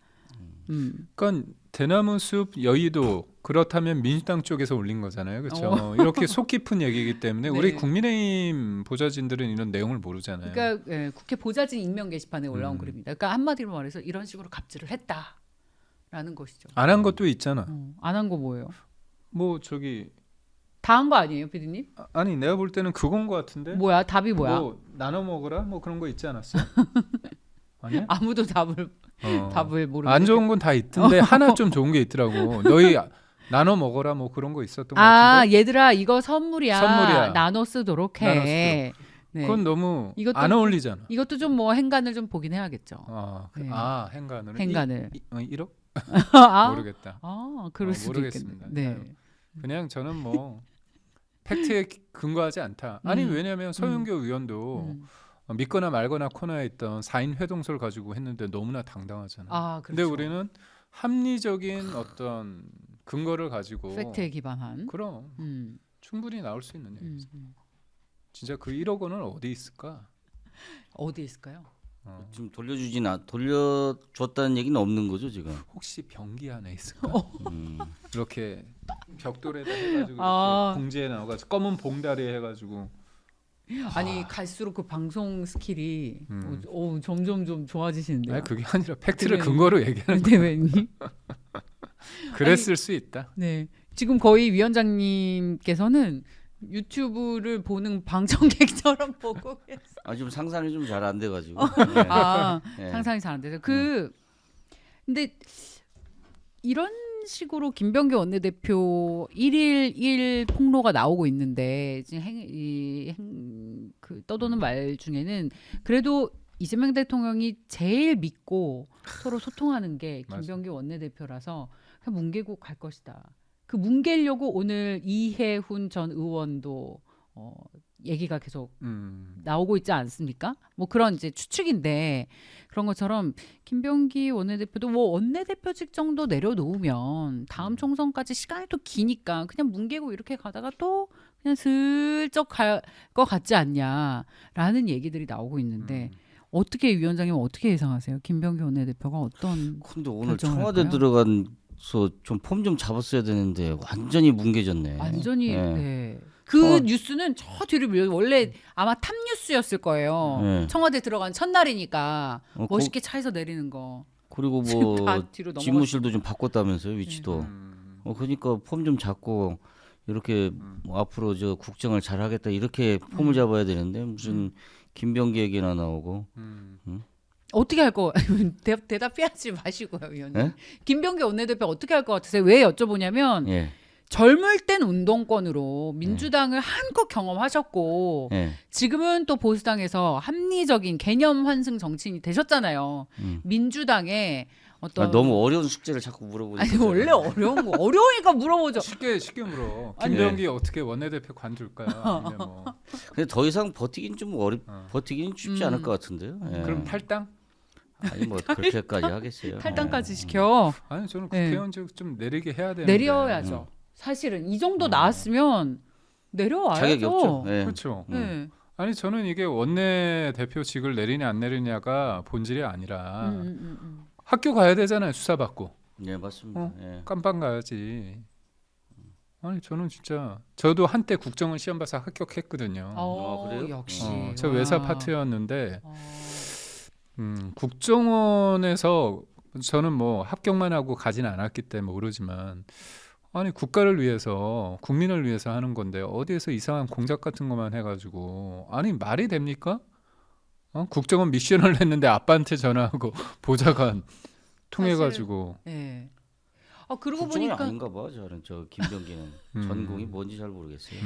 그러니까 대나무 숲 여의도 그렇다면 민주당 쪽에서 올린 거잖아요, 그렇죠? 이렇게 속 깊은 얘기이기 때문에 네. 우리 국민의힘 보좌진들은 이런 내용을 모르잖아요. 그러니까 국회 보좌진 익명 게시판에 올라온 글입니다. 그러니까 한마디로 말해서 이런 식으로 갑질을 했다라는 것이죠. 안 한 것도 있잖아. 안 한 거 뭐예요? 뭐 저기 다 한 거 아니에요, 피디님? 아니 내가 볼 때는 그건 거 같은데. 뭐야? 답이 뭐야? 뭐 나눠 먹으라 뭐 그런 거 있지 않았어? 아니야? 아무도 답을 모르는. 안 좋은 건 다 있던데 하나 좀 좋은 게 있더라고. 너희 나눠 먹어라 뭐 그런 거 있었던 거 같은데. 얘들아 이거 선물이야. 나눠 쓰도록 해. 나눠 쓰도록. 네. 그건 너무 이것도 안 어울리잖아. 이것도 좀 뭐 행간을 좀 보긴 해야겠죠. 네. 행간을. 행간을. 1억? 아, 모르겠다. 그럴 수도 모르겠습니다. 있겠네. 네. 그냥 저는 뭐 팩트에 근거하지 않다. 아니 왜냐하면 서윤교 의원도 믿거나 말거나 코너에 있던 4인 회동설 가지고 했는데 너무나 당당하잖아요. 근데 그렇죠. 우리는 합리적인 어떤 근거를 가지고 팩트에 기반한. 그럼 충분히 나올 수 있는 얘기죠. 진짜 그 1억 원은 어디 있을까? 어디 있을까요? 지금 돌려줬다는 얘기는 없는 거죠 지금? 혹시 변기 안에 있을까? 이렇게 벽돌에다 해가지고 이렇게 봉지에 나와가지고 검은 봉다리 해가지고 아니 갈수록 그 방송 스킬이 점점 좀 좋아지시는데요. 아니 그게 아니라 팩트를 대변인. 근거로 얘기하는 대변인. 그랬을 수 있다. 네. 지금 거의 위원장님께서는 유튜브를 보는 방청객처럼 보고 계세요. 지금 상상이 좀 잘 안 돼가지고. 네. 상상이 잘 안 돼서 근데 이런 식으로 김병기 원내대표 1일 1 폭로가 나오고 있는데 지금 떠도는 말 중에는 그래도 이재명 대통령이 제일 믿고 서로 소통하는 게 김병기 원내대표라서 그냥 뭉개고 갈 것이다. 그 뭉개려고 오늘 이해훈 전 의원도 얘기가 계속 나오고 있지 않습니까? 뭐 그런 이제 추측인데 그런 것처럼 김병기 원내대표도 뭐 원내대표직 정도 내려놓으면 다음 총선까지 시간이 또 기니까 그냥 뭉개고 이렇게 가다가 또 그냥 슬쩍 갈 것 같지 않냐라는 얘기들이 나오고 있는데 어떻게 위원장님 어떻게 예상하세요? 김병기 원내대표가 어떤 근데 오늘 결정을 청와대 할까요? 들어가서 좀 폼 좀 잡았어야 되는데 완전히 뭉개졌네. 완전히 네. 네. 그 뉴스는 저 뒤로 밀려 원래 아마 탑 뉴스였을 거예요. 네. 청와대 들어간 첫날이니까 거- 멋있게 차에서 내리는 거. 그리고 지금 뭐 다 뒤로 넘어갔어요. 집무실도 좀 바꿨다면서요 위치도. 그러니까 폼 좀 잡고 이렇게 뭐 앞으로 저 국정을 잘하겠다 이렇게 폼을 잡아야 되는데 무슨 김병기 얘기나 나오고. 어떻게 할 거? 대답해야지 마시고요, 위원님. 네? 김병기 원내대표 어떻게 할 것 같으세요? 왜 여쭤보냐면 예. 젊을 땐 운동권으로 민주당을 한껏 경험하셨고 예. 지금은 또 보수당에서 합리적인 개념 환승 정치인이 되셨잖아요. 민주당의 어떤 너무 어려운 숙제를 자꾸 물어보니까. 아니 원래 어려운 거 어려우니까 물어보죠. 쉽게 물어. 아니, 김병기 어떻게 원내대표 관둘까요? 아니면 뭐 근데 더 이상 버티긴 좀 버티긴 쉽지 않을 것 같은데요. 예. 그럼 탈당? 아니 뭐 그렇게까지 하겠어요. 탈당까지 시켜 아니 저는 네. 국회의원직 좀 내리게 해야 되는데. 내려야죠. 사실은 이 정도 나왔으면 내려와야죠. 자격이 없죠. 예. 그렇죠. 네. 아니 저는 이게 원내대표직을 내리냐 안 내리냐가 본질이 아니라 학교 가야 되잖아요. 수사받고. 예, 맞습니다. 예. 깜빵 가야지. 아니 저는 진짜 저도 한때 국정원 시험 봐서 합격했거든요. 그래요? 역시. 저 와. 외사 파트였는데 어. 국정원에서 저는 뭐 합격만 하고 가진 않았기 때문에 모르지만 아니 국가를 위해서 국민을 위해서 하는 건데 어디에서 이상한 공작 같은 것만 해가지고 아니 말이 됩니까? 국정원 미션을 했는데 아빠한테 전화하고 보좌관 통해가지고 네. 그러고 국정원이 보니까 아닌가 봐. 저는 저 김병기는 전공이 뭔지 잘 모르겠어요.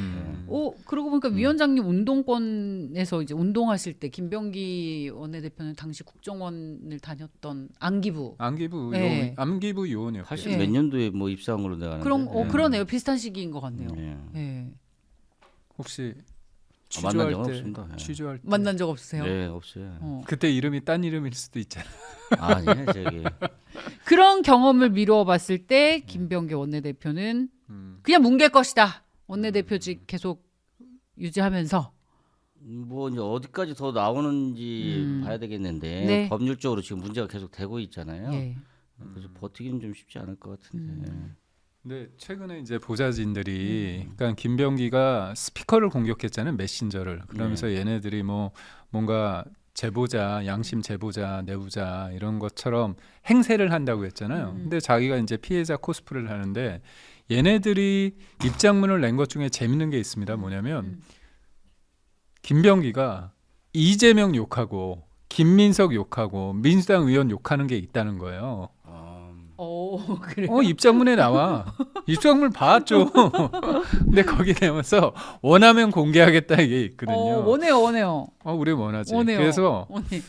그러고 보니까 위원장님 운동권에서 이제 운동하실 때 김병기 원내대표는 당시 국정원을 다녔던 안기부 안기부 네. 안기부 요원이었고요. 80 예. 몇 년도에 뭐 입사한으로 내가 아는데. 그러네요. 비슷한 시기인 것 같네요. 예. 네. 혹시 만난 취조할 적은 때 없습니다. 예. 취조할 때 만난 적 없으세요? 네, 없어요. 그때 이름이 딴 이름일 수도 있잖아요. 아니에요, 저기. 그런 경험을 미루어 봤을 때 김병기 원내대표는 그냥 뭉갤 것이다. 원내대표직 계속 유지하면서 뭐 이제 어디까지 더 나오는지 봐야 되겠는데 네. 법률적으로 지금 문제가 계속 되고 있잖아요. 예. 그래서 버티기는 좀 쉽지 않을 것 같은데. 근데 최근에 이제 보좌진들이 그러니까 김병기가 스피커를 공격했잖아요. 메신저를. 그러면서 얘네들이 뭐 뭔가 제보자, 양심 제보자, 내부자 이런 것처럼 행세를 한다고 했잖아요. 근데 자기가 이제 피해자 코스프레를 하는데 얘네들이 입장문을 낸 것 중에 재밌는 게 있습니다. 뭐냐면 김병기가 이재명 욕하고 김민석 욕하고 민주당 의원 욕하는 게 있다는 거예요. 그래. 입장문에 나와. 입장문 봤죠. 근데 거기 내면서 원하면 공개하겠다 이게 있거든요. 원해요. 우리 원하지. 원해요. 그래서 원해.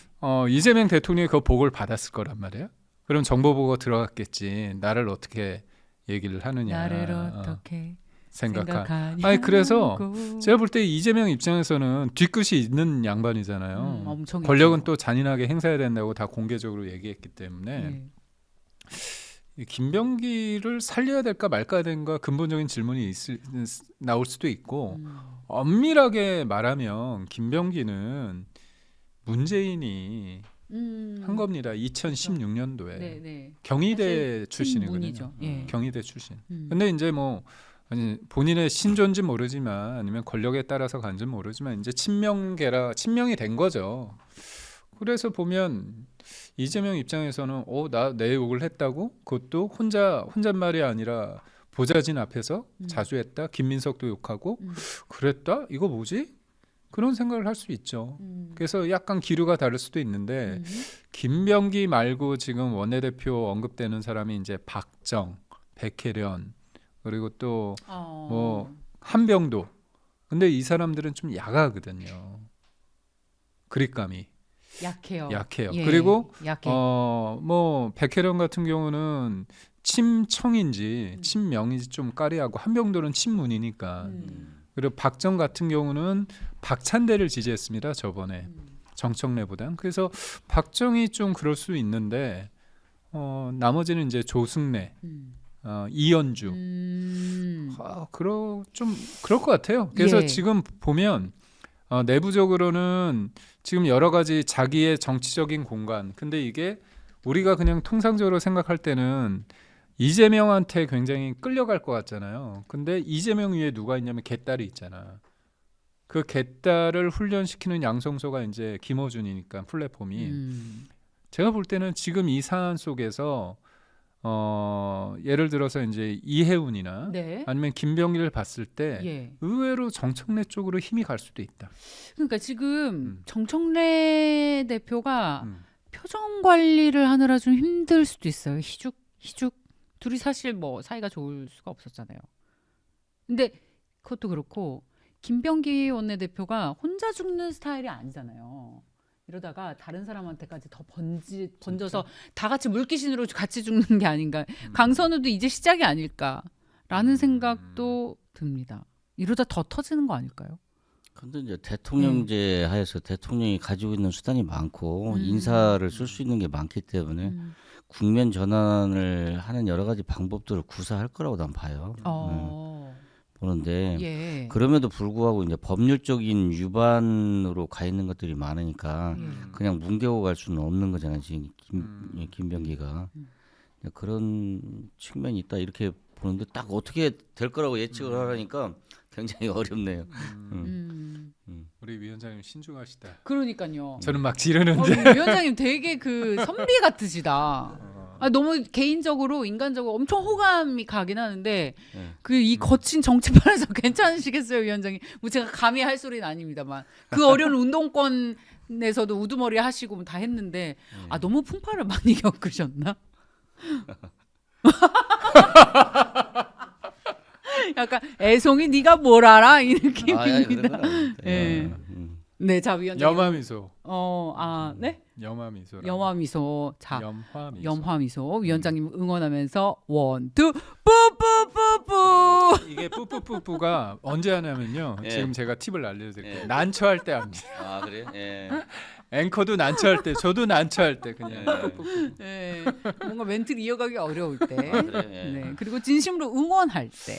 이재명 대통령이 그 복을 받았을 거란 말이에요. 그럼 정보 보고 들어갔겠지. 나를 어떻게 얘기를 하느냐. 나를 어떻게 생각한. 아니 그래서 제가 볼 때 이재명 입장에서는 뒤끝이 있는 양반이잖아요. 엄청 권력은 있죠. 또 잔인하게 행사해야 된다고 다 공개적으로 얘기했기 때문에 네. 이 김병기를 살려야 될까 말까 된가 근본적인 질문이 나올 수도 있고 엄밀하게 말하면 김병기는 문재인이 한 겁니다. 2016년도에 네. 경희대 사실 출신이거든요. 친문이죠. 예. 경희대 출신. 근데 이제 뭐 아니, 본인의 신조인지 모르지만 아니면 권력에 따라서 간지 모르지만 이제 친명이 된 거죠. 그래서 보면 이재명 입장에서는 나 내 욕을 했다고 그것도 혼잣말이 아니라 보좌진 앞에서 자주 했다. 김민석도 욕하고 그랬다. 이거 뭐지? 그런 생각을 할 수 있죠. 그래서 약간 기류가 다를 수도 있는데 김병기 말고 지금 원내대표 언급되는 사람이 이제 박정, 백혜련 그리고 또 뭐 한병도. 근데 이 사람들은 좀 야하거든요. 그립감이 약해요. 예. 그리고 약해. 뭐 백혜련 같은 경우는 친청인지 친명인지 좀 까리하고 한병도는 친문이니까. 그리고 박정 같은 경우는 박찬대를 지지했습니다. 저번에 정청래보단. 그래서 박정이 좀 그럴 수 있는데 나머지는 이제 조승래, 이현주, 좀 그럴 것 같아요. 그래서 예. 지금 보면 내부적으로는 지금 여러 가지 자기의 정치적인 공간. 근데 이게 우리가 그냥 통상적으로 생각할 때는 이재명한테 굉장히 끌려갈 것 같잖아요. 근데 이재명 위에 누가 있냐면 개딸이 있잖아. 그 개딸을 훈련시키는 양성소가 이제 김어준이니까 플랫폼이. 제가 볼 때는 지금 이 사안 속에서 예를 들어서 이제 이해운이나 네. 아니면 김병기를 봤을 때 예. 의외로 정청래 쪽으로 힘이 갈 수도 있다. 그러니까 지금 정청래 대표가 음. 표정 관리를 하느라 좀 힘들 수도 있어요. 희죽 둘이 사실 뭐 사이가 좋을 수가 없었잖아요. 근데 그것도 그렇고 김병기 원내대표가 혼자 죽는 스타일이 아니잖아요. 이러다가 다른 사람한테까지 더 번져서 다 같이 물귀신으로 같이 죽는 게 아닌가. 강선우도 이제 시작이 아닐까라는 생각도 듭니다. 이러다 더 터지는 거 아닐까요? 근데 이제 대통령제 하에서 대통령이 가지고 있는 수단이 많고 인사를 쓸 수 있는 게 많기 때문에 국면 전환을 하는 여러 가지 방법들을 구사할 거라고 난 봐요. 보는데 예. 그럼에도 불구하고 이제 법률적인 위반으로 가 있는 것들이 많으니까 그냥 뭉개고 갈 수는 없는 거잖아요. 지금 김병기가 그런 측면이 있다 이렇게 보는데 딱 어떻게 될 거라고 예측을 하라니까 굉장히 어렵네요. 우리 위원장님 신중하시다. 그러니까요. 저는 막 지르는데 위원장님 되게 그 선비 같으시다. 너무 개인적으로 인간적으로 엄청 호감이 가긴 하는데 그 이 거친 정치판에서 괜찮으시겠어요, 위원장님? 뭐 제가 감히 할 소리는 아닙니다만 그 어려운 운동권에서도 우두머리 하시고 다 했는데 너무 풍파를 많이 겪으셨나? 약간 애송이 네가 뭘 알아 이 느낌입니다. 네. 네, 자 위원장님. 염화미소. 네? 염화미소. 염화미소. 자, 염화미소. 염화미소. 위원장님 응원하면서 원, 투, 뿌뿌뿌뿌. 이게 뿌뿌뿌뿌가 언제 하냐면요. 예. 지금 제가 팁을 알려드릴게요. 예. 난처할 때 합니다. 아 그래요? 예. 앵커도 난처할 때, 저도 난처할 때 그냥. 네, 뭔가 멘트를 이어가기 어려울 때. 그래요? 예. 네, 그리고 진심으로 응원할 때.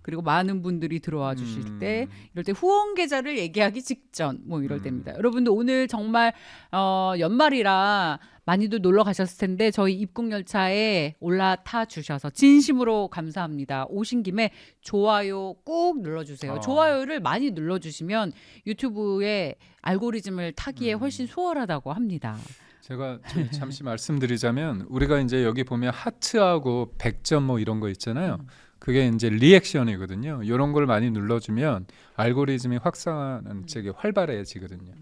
그리고 많은 분들이 들어와 주실 때 이럴 때 후원 계좌를 얘기하기 직전 뭐 이럴 때입니다. 여러분들 오늘 정말 연말이라 많이들 놀러 가셨을 텐데 저희 입국열차에 올라타 주셔서 진심으로 감사합니다. 오신 김에 좋아요 꾹 눌러주세요. 좋아요를 많이 눌러주시면 유튜브에 알고리즘을 타기에 훨씬 수월하다고 합니다. 제가 잠시 말씀드리자면 우리가 이제 여기 보면 하트하고 100점 뭐 이런 거 있잖아요. 그게 이제 리액션이거든요. 이런 걸 많이 눌러주면 알고리즘이 확산하는 쪽이 활발해지거든요.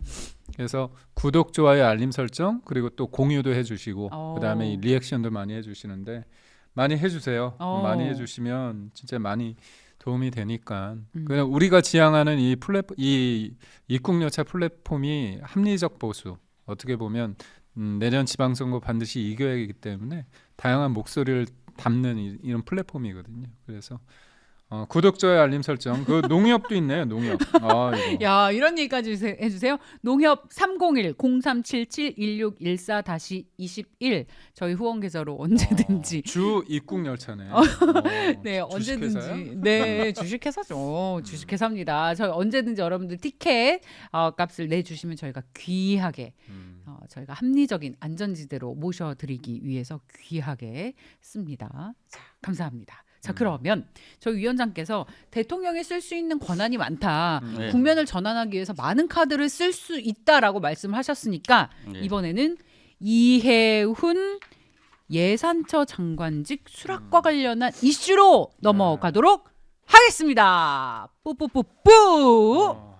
그래서 구독, 좋아요, 알림 설정 그리고 또 공유도 해주시고 그다음에 이 리액션도 많이 해주시는데 많이 해주세요. 많이 해주시면 진짜 많이 도움이 되니까. 그냥 우리가 지향하는 이 입국열차 플랫폼이 합리적 보수. 어떻게 보면 내년 지방선거 반드시 이겨야 하기 때문에 다양한 목소리를 담는 이런 플랫폼이거든요. 그래서 구독, 좋아요, 알림 설정. 그 농협도 있네요. 농협. 이거. 야, 이런 얘기까지 해주세요. 농협 301-0377-1614-21 저희 후원 계좌로 언제든지 주 입국열차네. 네, 주식회사야? 언제든지. 네, 주식회사죠. 주식회사입니다. 저희 언제든지 여러분들 티켓 값을 내주시면 저희가 귀하게 저희가 합리적인 안전지대로 모셔드리기 위해서 귀하게 씁니다. 자, 감사합니다. 자, 그러면 저희 위원장께서 대통령이 쓸 수 있는 권한이 많다. 네. 국면을 전환하기 위해서 많은 카드를 쓸 수 있다라고 말씀하셨으니까 네. 이번에는 이해훈 예산처 장관직 수락과 관련한 이슈로 넘어가도록 하겠습니다. 뿌뿌뿌뿌. 뽀뽀.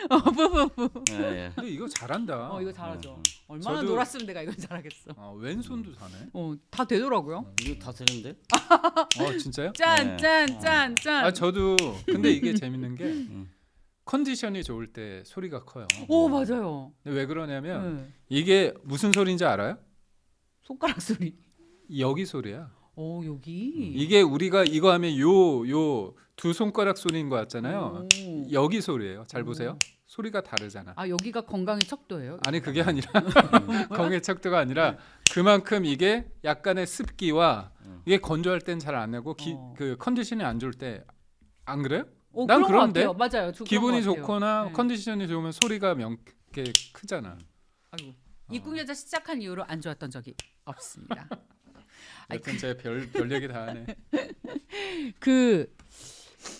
뿌뿌뿌. 예, 예. 근데 이거 잘한다. 이거 잘하죠. 얼마나 저도- 놀았으면 내가 이건 잘하겠어. 왼손도 사네. 다 되더라고요. 이거 다 되는데? 진짜요? 짠, 네. 짠, 짠, 짠. 저도 근데 이게 재밌는 게 컨디션이 좋을 때 소리가 커요. 오, 맞아요. 근데 왜 그러냐면 네. 이게 무슨 소리인지 알아요? 손가락 소리. 여기 소리야. 여기. 이게 우리가 이거 하면 요 두 손가락 소리인 거 같잖아요. 오. 여기 소리예요. 잘 보세요. 소리가 다르잖아. 여기가 건강의 척도예요. 아니 그게 아니라 건강의 척도가 아니라 그만큼 이게 약간의 습기와 이게 건조할 땐 잘 안 나고 그 컨디션이 안 좋을 때 안 그래요? 난 그런 것 그런데 같아요. 맞아요. 저 그런 기분이 것 같아요. 좋거나 네. 컨디션이 좋으면 소리가 명게 크잖아. 아이고. 이꿈여자 시작한 이후로 안 좋았던 적이 없습니다. 하여튼 제별 얘기 다 하네.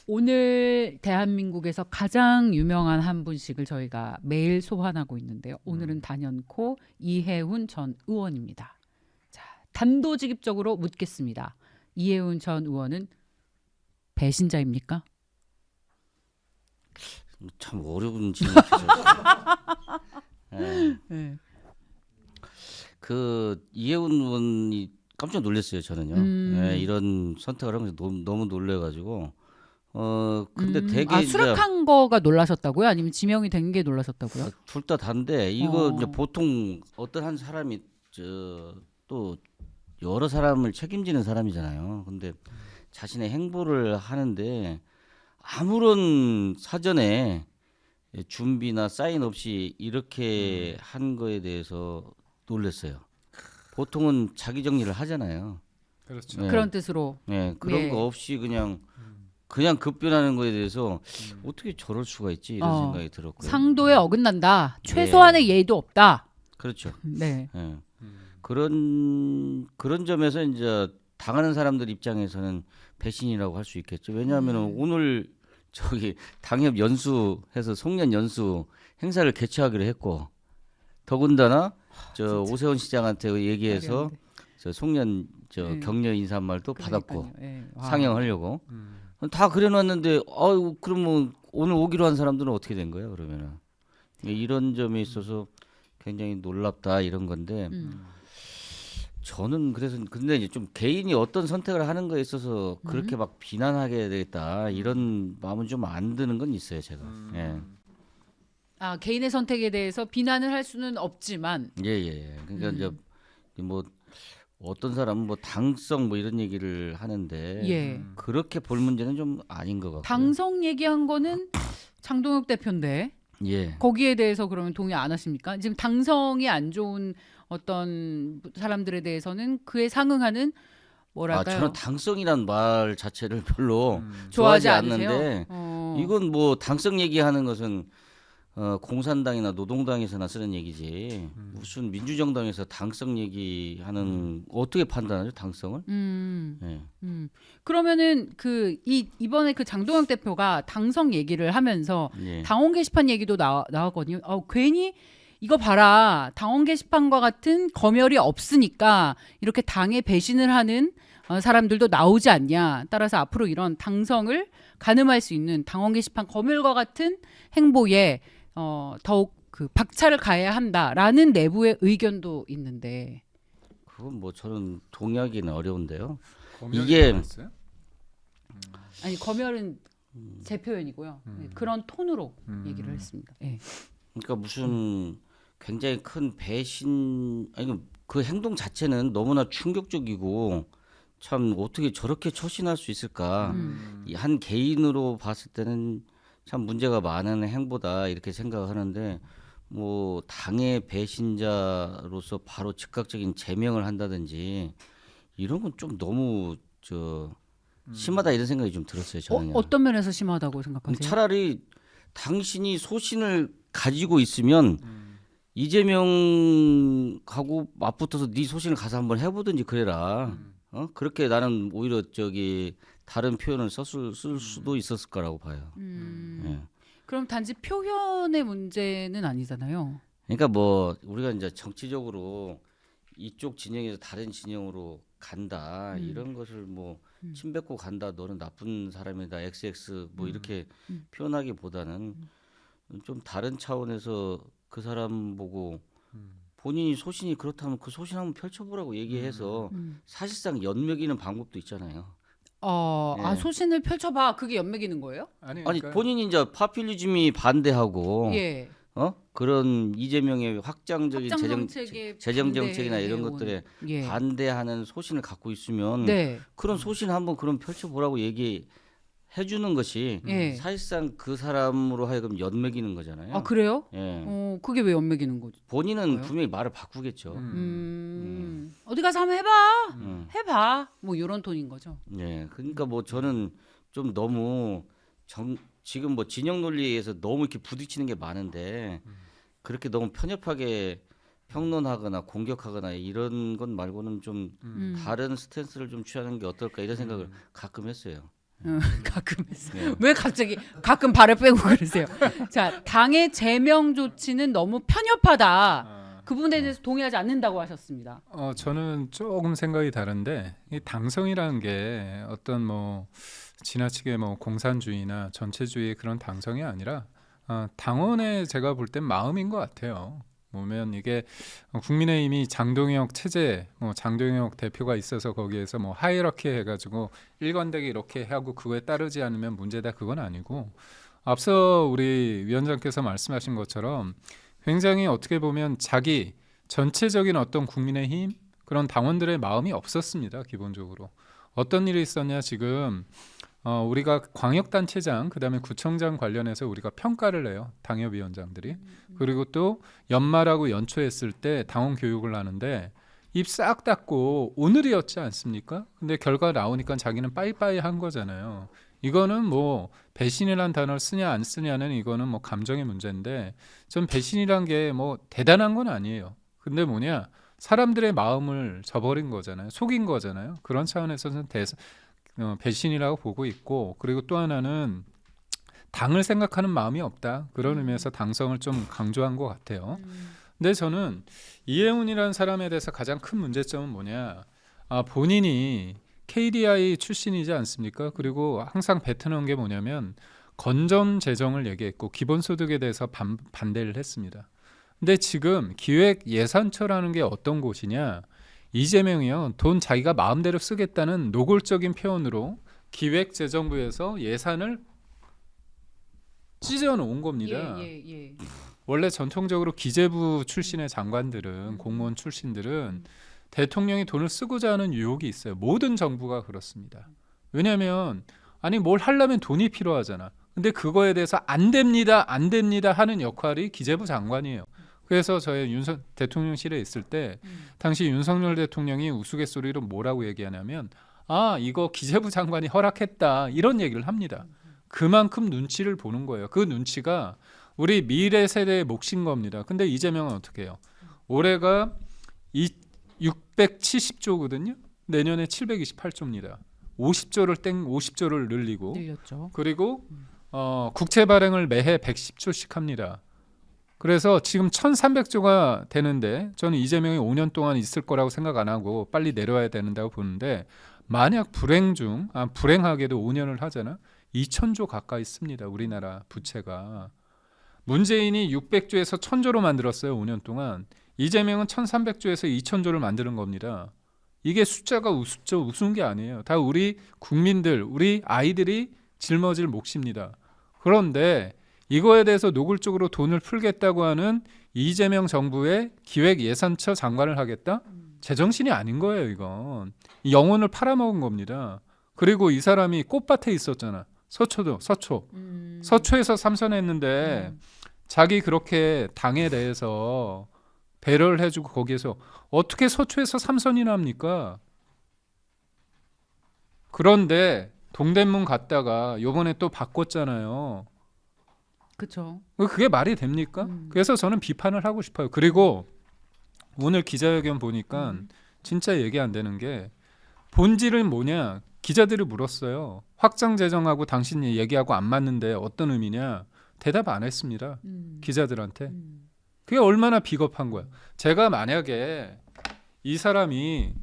오늘 대한민국에서 가장 유명한 한 분씩을 저희가 매일 소환하고 있는데요. 오늘은 단연코 이해훈 전 의원입니다. 자, 단도직입적으로 묻겠습니다. 이해훈 전 의원은 배신자입니까? 참 어려운 질문이죠. 예. 네. 그 이해훈 의원이 깜짝 놀랐어요 저는요. 예, 이런 선택을 하면서 너무 놀래가지고 근데 되게 이제 수락한 거가 놀라셨다고요? 아니면 지명이 된 게 놀라셨다고요? 둘 다 단데 이거 이제 어. 보통 어떤 한 사람이 또 여러 사람을 책임지는 사람이잖아요. 근데 자신의 행보를 하는데 아무런 사전에 준비나 사인 없이 이렇게 한 거에 대해서 놀랐어요. 보통은 자기 정리를 하잖아요. 그렇죠. 네. 그런 뜻으로. 네, 그런 예. 거 없이 그냥 급변하는 거에 대해서 어떻게 저럴 수가 있지 이런 생각이 들었고요. 상도에 어긋난다. 최소한의 예의도 없다. 그렇죠. 네. 예. 그런 점에서 이제 당하는 사람들 입장에서는 배신이라고 할 수 있겠죠. 왜냐하면 오늘 저기 당협 연수해서 송년 연수 행사를 개최하기로 했고 더군다나 오세훈 시장한테 얘기해서 저 송년 네. 격려 인사말도 받았고 예. 상영하려고 다 그래놨는데 그러면 오늘 오기로 한 사람들은 어떻게 된 거예요? 그러면은 이런 점에 있어서 굉장히 놀랍다 이런 건데 저는 그래서 근데 이제 좀 개인이 어떤 선택을 하는 거에 있어서 그렇게 막 비난하게 되겠다 이런 마음은 좀 안 드는 건 있어요 제가. 예. 개인의 선택에 대해서 비난을 할 수는 없지만 예. 그러니까 이제 뭐 어떤 사람은 뭐 당성 뭐 이런 얘기를 하는데 예. 그렇게 볼 문제는 좀 아닌 것 같고요. 당성 얘기한 거는 장동혁 대표인데 예. 거기에 대해서 그러면 동의 안 하십니까? 지금 당성이 안 좋은 어떤 사람들에 대해서는 그에 상응하는 뭐랄까요? 저는 당성이란 말 자체를 별로 좋아하지 않는데 않으세요? 이건 뭐 당성 얘기하는 것은 공산당이나 노동당에서나 쓰는 얘기지 무슨 민주정당에서 당성 얘기하는 어떻게 판단하죠 당성을? 예. 그러면은 이번에 그 장동혁 대표가 당성 얘기를 하면서 예. 당원 게시판 얘기도 나왔거든요. 괜히 이거 봐라. 당원 게시판과 같은 검열이 없으니까 이렇게 당에 배신을 하는 사람들도 나오지 않냐. 따라서 앞으로 이런 당성을 가늠할 수 있는 당원 게시판 검열과 같은 행보에 더욱 그 박차를 가해야 한다라는 내부의 의견도 있는데 그건 뭐 저는 동의하기는 어려운데요. 검열이 이게- 나왔어요? 아니 검열은 제 표현이고요. 네, 그런 톤으로 얘기를 했습니다. 예. 그러니까 무슨 굉장히 큰 배신 아니 그 행동 자체는 너무나 충격적이고 참 어떻게 저렇게 처신할 수 있을까? 이 한 개인으로 봤을 때는 참 문제가 많은 행보다 이렇게 생각하는데 뭐 당의 배신자로서 바로 즉각적인 제명을 한다든지 이런 건 좀 너무 심하다 이런 생각이 좀 들었어요 저는. 어떤 면에서 심하다고 생각하세요? 차라리 당신이 소신을 가지고 있으면 이재명하고 맞붙어서 네 소신을 가서 한번 해보든지 그래라. 그렇게 나는 오히려 다른 표현을 쓸 수도 있었을 거라고 봐요. 예. 그럼 단지 표현의 문제는 아니잖아요. 그러니까 뭐 우리가 이제 정치적으로 이쪽 진영에서 다른 진영으로 간다 이런 것을 뭐 침뱉고 간다 너는 나쁜 사람이다 XX 뭐 이렇게 표현하기보다는 좀 다른 차원에서 그 사람 보고 본인이 소신이 그렇다면 그 소신 한번 펼쳐보라고 얘기해서 사실상 연맥이는 방법도 있잖아요. 아, 예. 소신을 펼쳐봐. 그게 연맥이는 거예요? 아니, 아니 그러니까 본인이 이제 파퓰리즘이 반대하고 예. 그런 이재명의 확장적인 확장 재정 정책에 재정 정책이나 반대해 이런 온. 것들에 예. 반대하는 소신을 갖고 있으면 네. 그런 소신 한번 그럼 펼쳐보라고 얘기해 주는 것이 예. 사실상 그 사람으로 하여금 연맥이는 거잖아요. 아, 그래요? 예. 그게 왜 연맥이는 거죠? 본인은 뭐요? 분명히 말을 바꾸겠죠. 어디 가서 한번 해봐. 해봐. 뭐 이런 톤인 거죠. 예. 그러니까 뭐 저는 좀 너무 지금 뭐 진영 논리에서 너무 이렇게 부딪히는 게 많은데 그렇게 너무 편협하게 평론하거나 공격하거나 이런 것 말고는 좀 다른 스탠스를 좀 취하는 게 어떨까 이런 생각을 가끔 했어요. 가끔 했어요. 네. 왜 갑자기 가끔 발을 빼고 그러세요? 자, 당의 제명 조치는 너무 편협하다. 그 부분에 대해서 동의하지 않는다고 하셨습니다. 저는 조금 생각이 다른데 이 당성이라는 게 어떤 뭐 지나치게 뭐 공산주의나 전체주의의 그런 당성이 아니라 당원의 제가 볼 땐 마음인 것 같아요. 보면 이게 국민의힘이 장동혁 체제, 장동혁 대표가 있어서 거기에서 뭐 하이러키 해가지고 일관되게 이렇게 하고 그거에 따르지 않으면 문제다 그건 아니고 앞서 우리 위원장께서 말씀하신 것처럼 굉장히 어떻게 보면 자기 전체적인 어떤 국민의힘 그런 당원들의 마음이 없었습니다. 기본적으로 어떤 일이 있었냐 지금 우리가 광역단체장 그다음에 구청장 관련해서 우리가 평가를 해요. 당협위원장들이. 그리고 또 연말하고 연초했을 때 당원 교육을 하는데 입 싹 닫고 오늘이었지 않습니까? 근데 결과 나오니까 자기는 빠이빠이 한 거잖아요. 이거는 뭐 배신이란 단어를 쓰냐 안 쓰냐는 이거는 뭐 감정의 문제인데 전 배신이란 게 뭐 대단한 건 아니에요. 근데 뭐냐 사람들의 마음을 저버린 거잖아요. 속인 거잖아요. 그런 차원에서는 배신이라고 보고 있고 그리고 또 하나는 당을 생각하는 마음이 없다. 그런 의미에서 당성을 좀 강조한 것 같아요. 근데 저는 이해훈이라는 사람에 대해서 가장 큰 문제점은 뭐냐 본인이 KDI 출신이지 않습니까? 그리고 항상 뱉어놓은 게 뭐냐면 건전 재정을 얘기했고 기본소득에 대해서 반대를 했습니다. 근데 지금 기획예산처라는 게 어떤 곳이냐 이재명이요 돈 자기가 마음대로 쓰겠다는 노골적인 표현으로 기획재정부에서 예산을 찢어놓은 겁니다. 예. 원래 전통적으로 기재부 출신의 장관들은 공무원 출신들은 대통령이 돈을 쓰고자 하는 유혹이 있어요. 모든 정부가 그렇습니다. 왜냐하면 아니 뭘 하려면 돈이 필요하잖아. 근데 그거에 대해서 안 됩니다 하는 역할이 기재부 장관이에요. 그래서 저희 대통령실에 있을 때 당시 윤석열 대통령이 우스갯소리로 뭐라고 얘기하냐면 이거 기재부 장관이 허락했다 이런 얘기를 합니다. 그만큼 눈치를 보는 거예요. 그 눈치가 우리 미래 세대의 몫인 겁니다. 근데 이재명은 어떻게 해요? 올해가 670조거든요. 내년에 728조입니다. 50조를 늘리고 늘렸죠. 그리고 국채 발행을 매해 110조씩 합니다. 그래서 지금 1300조가 되는데 저는 이재명이 5년 동안 있을 거라고 생각 안 하고 빨리 내려와야 된다고 보는데 만약 불행하게도 5년을 하잖아. 2000조 가까이 씁니다. 우리나라 부채가. 문재인이 600조에서 1000조로 만들었어요. 5년 동안. 이재명은 1300조에서 2000조를 만드는 겁니다. 이게 숫자가 우스운 게 아니에요. 다 우리 국민들, 우리 아이들이 짊어질 몫입니다. 그런데 이거에 대해서 노골적으로 돈을 풀겠다고 하는 이재명 정부의 기획예산처 장관을 하겠다? 제정신이 아닌 거예요. 이건 영혼을 팔아먹은 겁니다. 그리고 이 사람이 꽃밭에 있었잖아. 서초에서 삼선했는데 자기 그렇게 당에 대해서 배려를 해주고 거기에서 어떻게 서초에서 삼선이나 합니까? 그런데 동대문 갔다가 요번에 또 바꿨잖아요. 그렇죠. 그게 말이 됩니까? 그래서 저는 비판을 하고 싶어요. 그리고 오늘 기자회견 보니까 진짜 얘기 안 되는 게 본질은 뭐냐? 기자들이 물었어요. 확장 재정하고 당신이 얘기하고 안 맞는데 어떤 의미냐? 대답 안 했습니다. 기자들한테. 그게 얼마나 비겁한 거야. 제가 만약에 이 사람이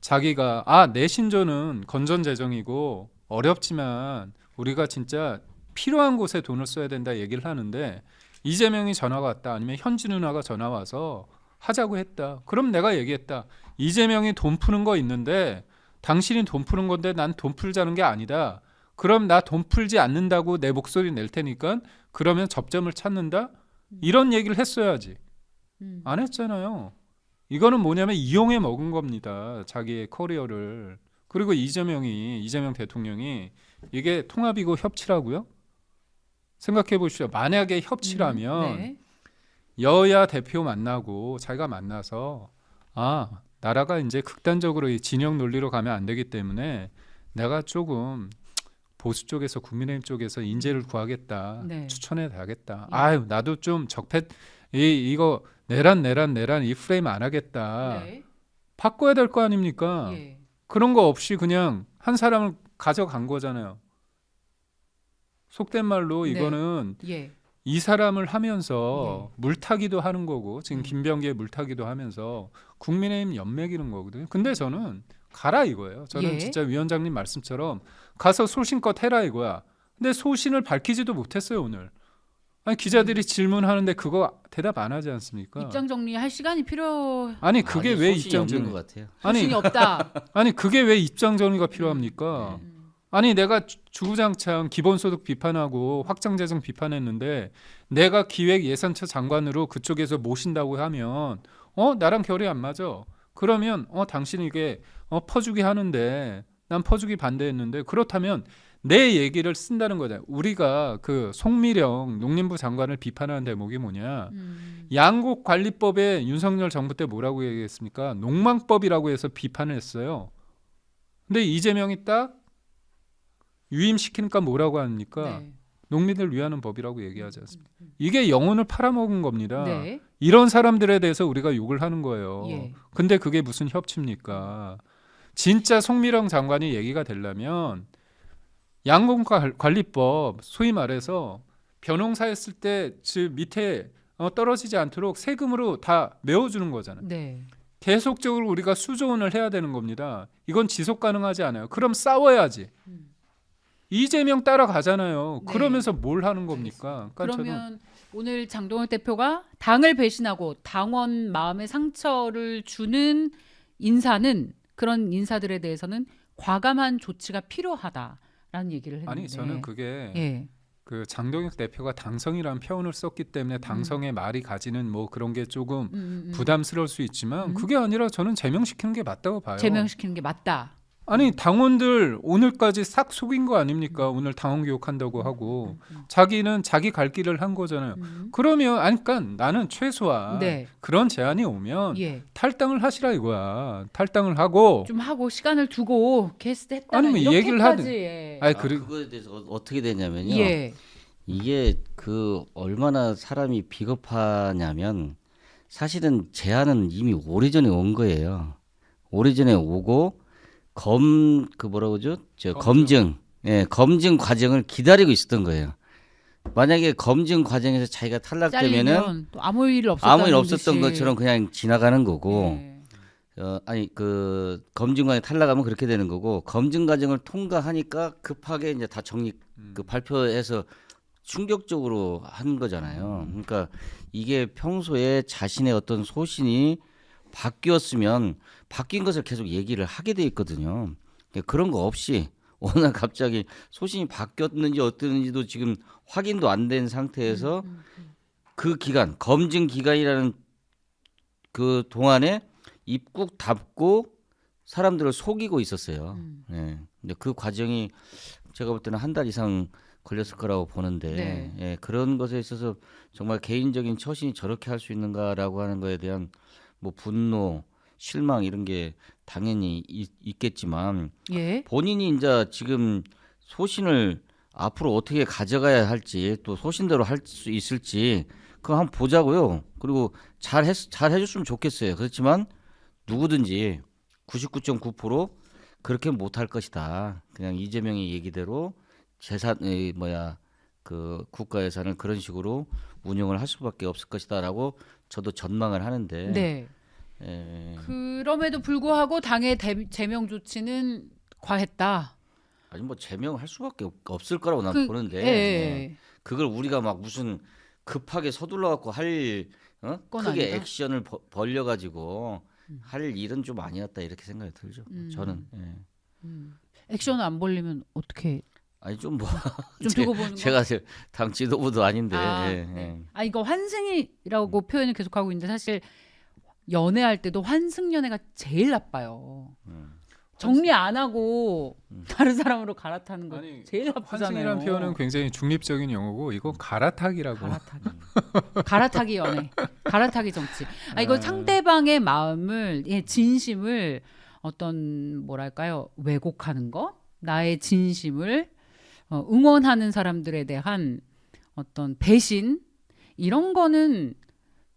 자기가 내 신조는 건전 재정이고 어렵지만 우리가 진짜 필요한 곳에 돈을 써야 된다 얘기를 하는데 이재명이 전화가 왔다 아니면 현지 누나가 전화 와서 하자고 했다. 그럼 내가 얘기했다. 이재명이 돈 푸는 거 있는데 당신이 돈 푸는 건데 난 돈 풀자는 게 아니다. 그럼 나 돈 풀지 않는다고 내 목소리 낼 테니까 그러면 접점을 찾는다? 이런 얘기를 했어야지. 안 했잖아요. 이거는 뭐냐면 이용해 먹은 겁니다. 자기의 커리어를. 그리고 이재명 대통령이 이게 통합이고 협치라고요? 생각해 보십시오. 만약에 협치라면 네. 여야 대표 만나고 자기가 만나서 나라가 이제 극단적으로 이 진영 논리로 가면 안 되기 때문에 내가 조금 보수 쪽에서 국민의힘 쪽에서 인재를 구하겠다. 네. 추천해 가겠다. 예. 아유 나도 좀 이거 내란 이 프레임 안 하겠다. 네. 바꿔야 될 거 아닙니까? 예. 그런 거 없이 그냥 한 사람을 가져간 거잖아요. 속된 말로 네. 이거는 예. 이 사람을 하면서 예. 물타기도 하는 거고 지금 음. 김병기의 물타기도 하면서 국민의힘 연맥이는 거거든요. 근데 저는 가라 이거예요. 저는 예. 진짜 위원장님 말씀처럼 가서 소신껏 해라 이거야. 근데 소신을 밝히지도 못했어요 오늘. 아니 기자들이 질문하는데 그거 대답 안 하지 않습니까? 입장 정리할 시간이 필요. 아니 그게 왜 소신이 입장 없는 정리? 것 같아요. 아니 소신이 없다. 아니 그게 왜 입장 정리가 필요합니까? 아니 내가 주구장창 기본소득 비판하고 확장재정 비판했는데 내가 기획예산처 장관으로 그쪽에서 모신다고 하면 나랑 결이 안 맞아. 그러면 당신이 이게 퍼주기 하는데 난 퍼주기 반대했는데 그렇다면 내 얘기를 쓴다는 거잖아요. 우리가 그 송미령 농림부 장관을 비판하는 대목이 뭐냐. 양곡관리법에 윤석열 정부 때 뭐라고 얘기했습니까? 농망법이라고 해서 비판을 했어요. 근데 이재명이 딱 유임시키니까 뭐라고 합니까? 네. 농민을 위하는 법이라고 얘기하지 않습니까? 이게 영혼을 팔아먹은 겁니다. 네. 이런 사람들에 대해서 우리가 욕을 하는 거예요. 예. 근데 그게 무슨 협치입니까? 진짜 송미령 장관이 얘기가 되려면 양공관리법 소위 말해서 벼농사 했을 때 밑에 떨어지지 않도록 세금으로 다 메워주는 거잖아요. 네. 계속적으로 우리가 수조원을 해야 되는 겁니다. 이건 지속 가능하지 않아요. 그럼 싸워야지. 이재명 따라가잖아요. 네. 그러면서 뭘 하는 겁니까? 그러니까 저는 그러면 오늘 장동혁 대표가 당을 배신하고 당원 마음의 상처를 주는 인사는 그런 인사들에 대해서는 과감한 조치가 필요하다라는 얘기를 했는데. 아니 저는 그게 예. 그 장동혁 대표가 당성이라는 표현을 썼기 때문에 당성의 말이 가지는 뭐 그런 게 조금 부담스러울 수 있지만 그게 아니라 저는 제명시키는 게 맞다고 봐요. 제명시키는 게 맞다. 아니 당원들 오늘까지 싹 속인 거 아닙니까? 오늘 당원 교육한다고 하고 자기는 자기 갈 길을 한 거잖아요. 그러면 그러니까 나는 최소한 네. 그런 제안이 오면 예. 탈당을 하시라 이거야. 탈당을 하고 좀 하고 시간을 두고 게스트 했다는 아니면 얘기를 하든. 이렇게까지. 아니 그거에 대해서 어떻게 되냐면요. 예. 이게 얼마나 사람이 비겁하냐면 사실은 제안은 이미 오래전에 온 거예요. 오래전에 오고 검증 과정을 기다리고 있었던 거예요. 만약에 검증 과정에서 자기가 탈락되면은 잘리면 또 아무 일 없었던 것처럼 그냥 지나가는 거고, 예. 검증 과정 탈락하면 그렇게 되는 거고, 검증 과정을 통과하니까 급하게 이제 다 발표해서 충격적으로 한 거잖아요. 그러니까 이게 평소에 자신의 어떤 소신이 바뀌었으면 바뀐 것을 계속 얘기를 하게 돼 있거든요. 그런 거 없이 오늘 갑자기 소신이 바뀌었는지 어땠는지도 지금 확인도 안 된 상태에서 그 기간, 검증 기간이라는 그 동안에 입국 닫고 사람들을 속이고 있었어요. 예. 근데 그 과정이 제가 볼 때는 한 달 이상 걸렸을 거라고 보는데 네. 예, 그런 것에 있어서 정말 개인적인 처신이 저렇게 할 수 있는가라고 하는 거에 대한 뭐 분노, 실망 이런 게 당연히 있겠지만 예. 본인이 이제 지금 소신을 앞으로 어떻게 가져가야 할지 또 소신대로 할 수 있을지 그거 한번 보자고요. 그리고 잘 해줬으면 좋겠어요. 그렇지만 누구든지 99.9% 그렇게 못할 것이다. 그냥 이재명의 얘기대로 그 국가 예산을 그런 식으로 운영을 할 수밖에 없을 것이다라고 저도 전망을 하는데 네. 예. 그럼에도 불구하고 당의 제명 조치는 과했다. 아니 뭐 제명할 수밖에 없을 거라고 난 그- 보는데 예. 예. 그걸 우리가 막 무슨 급하게 서둘러 갖고 할 건 크게 아니다. 액션을 벌려 가지고 할 일은 좀 아니었다 이렇게 생각이 들죠. 저는 예. 액션 안 벌리면 어떻게 아니 좀 뭐 좀 두고 보는 거? 제가 당 지도부도 아닌데 아, 예, 네. 예. 아 이거 환승이라고 표현을 계속 하고 있는데 사실 연애할 때도 환승 연애가 제일 나빠요. 정리 안 하고 다른 사람으로 갈아타는 거 아니, 제일 나쁘잖아요. 환승이라는 표현은 굉장히 중립적인 용어고 이건 갈아타기라고. 갈아타기. 갈아타기 연애, 갈아타기 정치. 아 이거 상대방의 마음을, 진심을 어떤 뭐랄까요 왜곡하는 거, 나의 진심을 응원하는 사람들에 대한 어떤 배신 이런 거는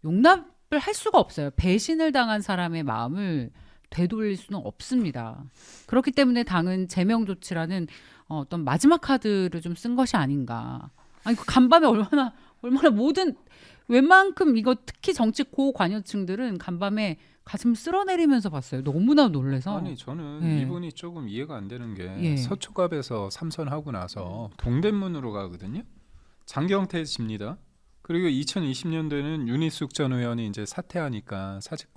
용납을 할 수가 없어요. 배신을 당한 사람의 마음을 되돌릴 수는 없습니다. 그렇기 때문에 당은 제명 조치라는 어떤 마지막 카드를 좀 쓴 것이 아닌가. 아니 그 간밤에 얼마나 모든 웬만큼 이거 특히 정치 고관여층들은 간밤에 가슴 쓸어내리면서 봤어요. 너무나 놀래서. 아니 저는 예. 이분이 조금 이해가 안 되는 게 예. 서초갑에서 삼선하고 나서 동대문으로 가거든요. 장경태 집니다. 그리고 2020년도에는 윤희숙 전 의원이 이제 사퇴하니까 사직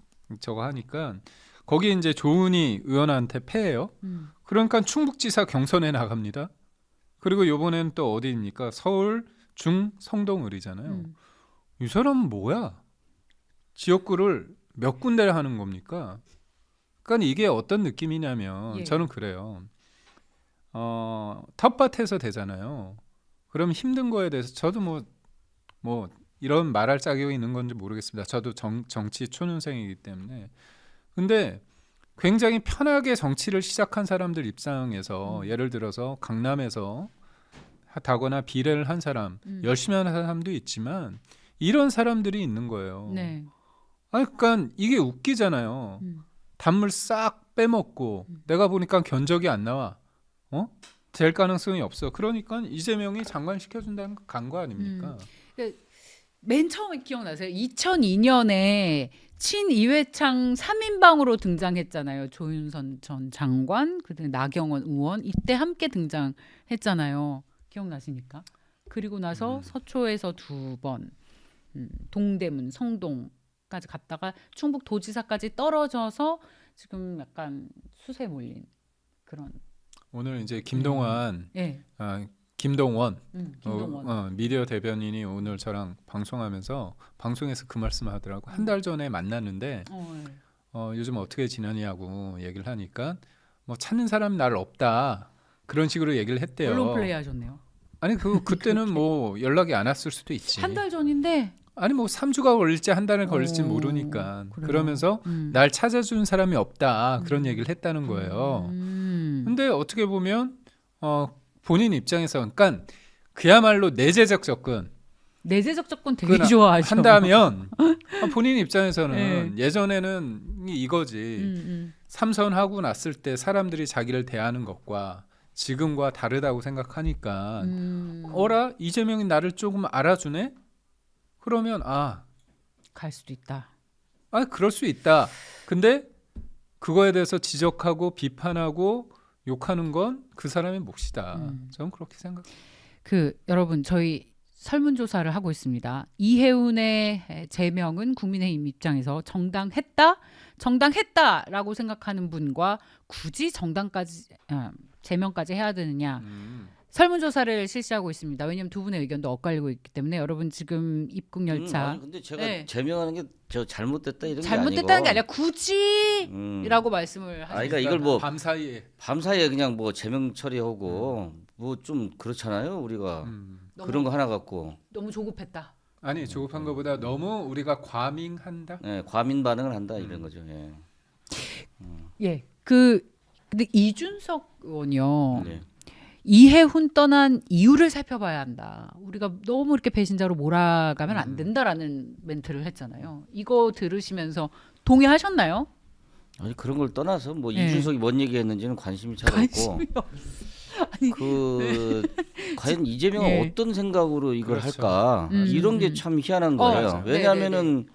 저거 하니까 거기 이제 조은희 의원한테 패해요. 그러니까 충북지사 경선에 나갑니다. 그리고 이번엔 또 어디입니까? 서울 중 성동을이잖아요. 이 사람은 뭐야? 지역구를 몇 군데를 하는 겁니까? 그러니까 이게 어떤 느낌이냐면 예. 저는 그래요. 텃밭에서 되잖아요. 그럼 힘든 거에 대해서 저도 뭐 이런 말할 자격이 있는 건지 모르겠습니다. 저도 정치 초년생이기 때문에. 근데 굉장히 편하게 정치를 시작한 사람들 입장에서 예를 들어서 강남에서 하거나 비례를 한 사람, 열심히 하는 사람도 있지만 이런 사람들이 있는 거예요. 네. 아니, 그러니까 이게 웃기잖아요. 단물 싹 빼먹고 내가 보니까 견적이 안 나와. 될 가능성이 없어. 그러니까 이재명이 장관 시켜준다는 간 거 아닙니까? 맨 처음에 기억나세요? 2002년에 친이회창 3인방으로 등장했잖아요. 조윤선 전 장관, 그다음에 나경원 의원 이때 함께 등장했잖아요. 기억나십니까? 그리고 나서 서초에서 2번, 동대문, 성동까지 갔다가 충북 도지사까지 떨어져서 지금 약간 수세에 몰린 그런. 오늘 이제 김동완, 예. 김동원, 김동원. 미디어 대변인이 오늘 저랑 방송하면서 방송에서 그 말씀 하더라고. 한 달 전에 만났는데 요즘 어떻게 지내냐고 얘기를 하니까 뭐 찾는 사람 날 없다 그런 식으로 얘기를 했대요. 언론 플레이 하셨네요. 아니 그때는 뭐 연락이 안 왔을 수도 있지. 한 달 전인데. 아니 뭐 3주가 걸릴지 한 달을 걸릴지 오, 모르니까. 그래요? 그러면서 날 찾아준 사람이 없다 그런 얘기를 했다는 거예요. 근데 어떻게 보면 본인 입장에서 그러니까 그야말로 내재적 접근 내재적 접근 되게 좋아하죠. 한다면 본인 입장에서는 네. 예전에는 이거지. 삼선하고 났을 때 사람들이 자기를 대하는 것과 지금과 다르다고 생각하니까 어라 이재명이 나를 조금 알아주네? 그러면 갈 수도 있다. 그럴 수 있다. 근데 그거에 대해서 지적하고 비판하고 욕하는 건 그 사람의 몫이다. 저는 그렇게 생각해요. 여러분 저희 설문조사를 하고 있습니다. 이해운의 제명은 국민의힘 입장에서 정당했다라고 생각하는 분과 굳이 제명까지 해야 되느냐. 설문조사를 실시하고 있습니다. 왜냐하면 두 분의 의견도 엇갈리고 있기 때문에 여러분 지금 입국 열차 아니, 근데 제가 제명하는 게 저 잘못됐다 이런 게 잘못됐다는 게 아니고 아니라 굳이라고 말씀을 하셨어요. 그러니까 이걸 뭐 밤 사이에 그냥 뭐 제명 처리하고 뭐 좀 그렇잖아요 우리가 그런 거 하나 갖고 너무 조급했다. 아니 조급한 것보다 너무 우리가 과민한다. 과민 반응을 한다 이런 거죠. 예. 예. 근데 이준석 의원이요. 네. 이해훈 떠난 이유를 살펴봐야 한다. 우리가 너무 이렇게 배신자로 몰아가면 안 된다라는 멘트를 했잖아요. 이거 들으시면서 동의하셨나요? 아니 그런 걸 떠나서 뭐 네. 이준석이 뭔 얘기했는지는 관심이 잘 없고 아니, 과연 이재명은 예. 어떤 생각으로 이걸 그렇죠. 할까 이런 게 참 희한한 거예요. 맞아요. 왜냐하면은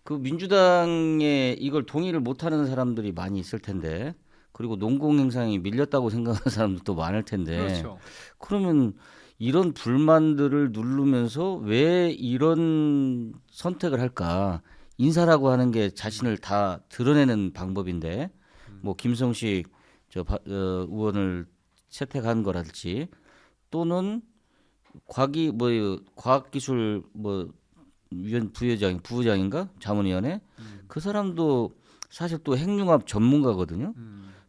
그 민주당에 이걸 동의를 못하는 사람들이 많이 있을 텐데, 그리고 농공행상이 밀렸다고 생각하는 사람들도 많을 텐데, 그렇죠. 그러면 이런 불만들을 누르면서 왜 이런 선택을 할까? 인사라고 하는 게 자신을 다 드러내는 방법인데, 뭐 김성식 의원을 채택한 거랄지, 또는 과학기술 위원 부부장인가 자문위원회 그 사람도 사실 또 핵융합 전문가거든요.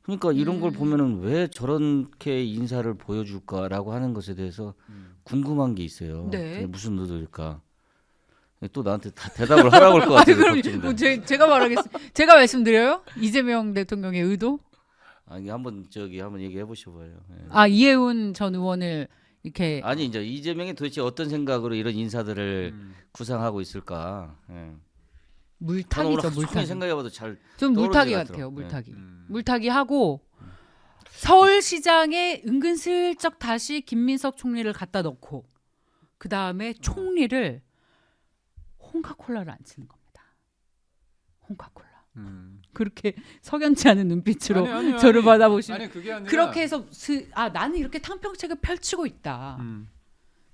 그러니까 이런 걸 보면은 왜 저렇게 인사를 보여줄까라고 하는 것에 대해서 궁금한 게 있어요. 네. 그게 무슨 의도일까? 또 나한테 다 대답을 하라고 할 것 같아요. 그럼 걱정돼. 뭐 제가 말하겠습니다. 제가 말씀드려요? 이재명 대통령의 의도? 아니 한번 얘기해 보셔봐요. 예. 아 이해운 전 의원을 이렇게 아니 이제 이재명이 도대체 어떤 생각으로 이런 인사들을 구상하고 있을까? 예. 저는 오늘 물타기죠, 충분히 물타기. 생각해봐도 잘 좀 물타기 떠오르지가 같아요, 않더라고요. 물타기. 물타기 하고 서울시장에 은근슬쩍 다시 김민석 총리를 갖다 넣고 그 다음에 총리를 홍카콜라를 안 치는 겁니다. 홍카콜라. 그렇게 석연치 않은 눈빛으로 아니, 저를 받아보시면 아니 그게 아니라 그렇게 해서 나는 이렇게 탕평책을 펼치고 있다.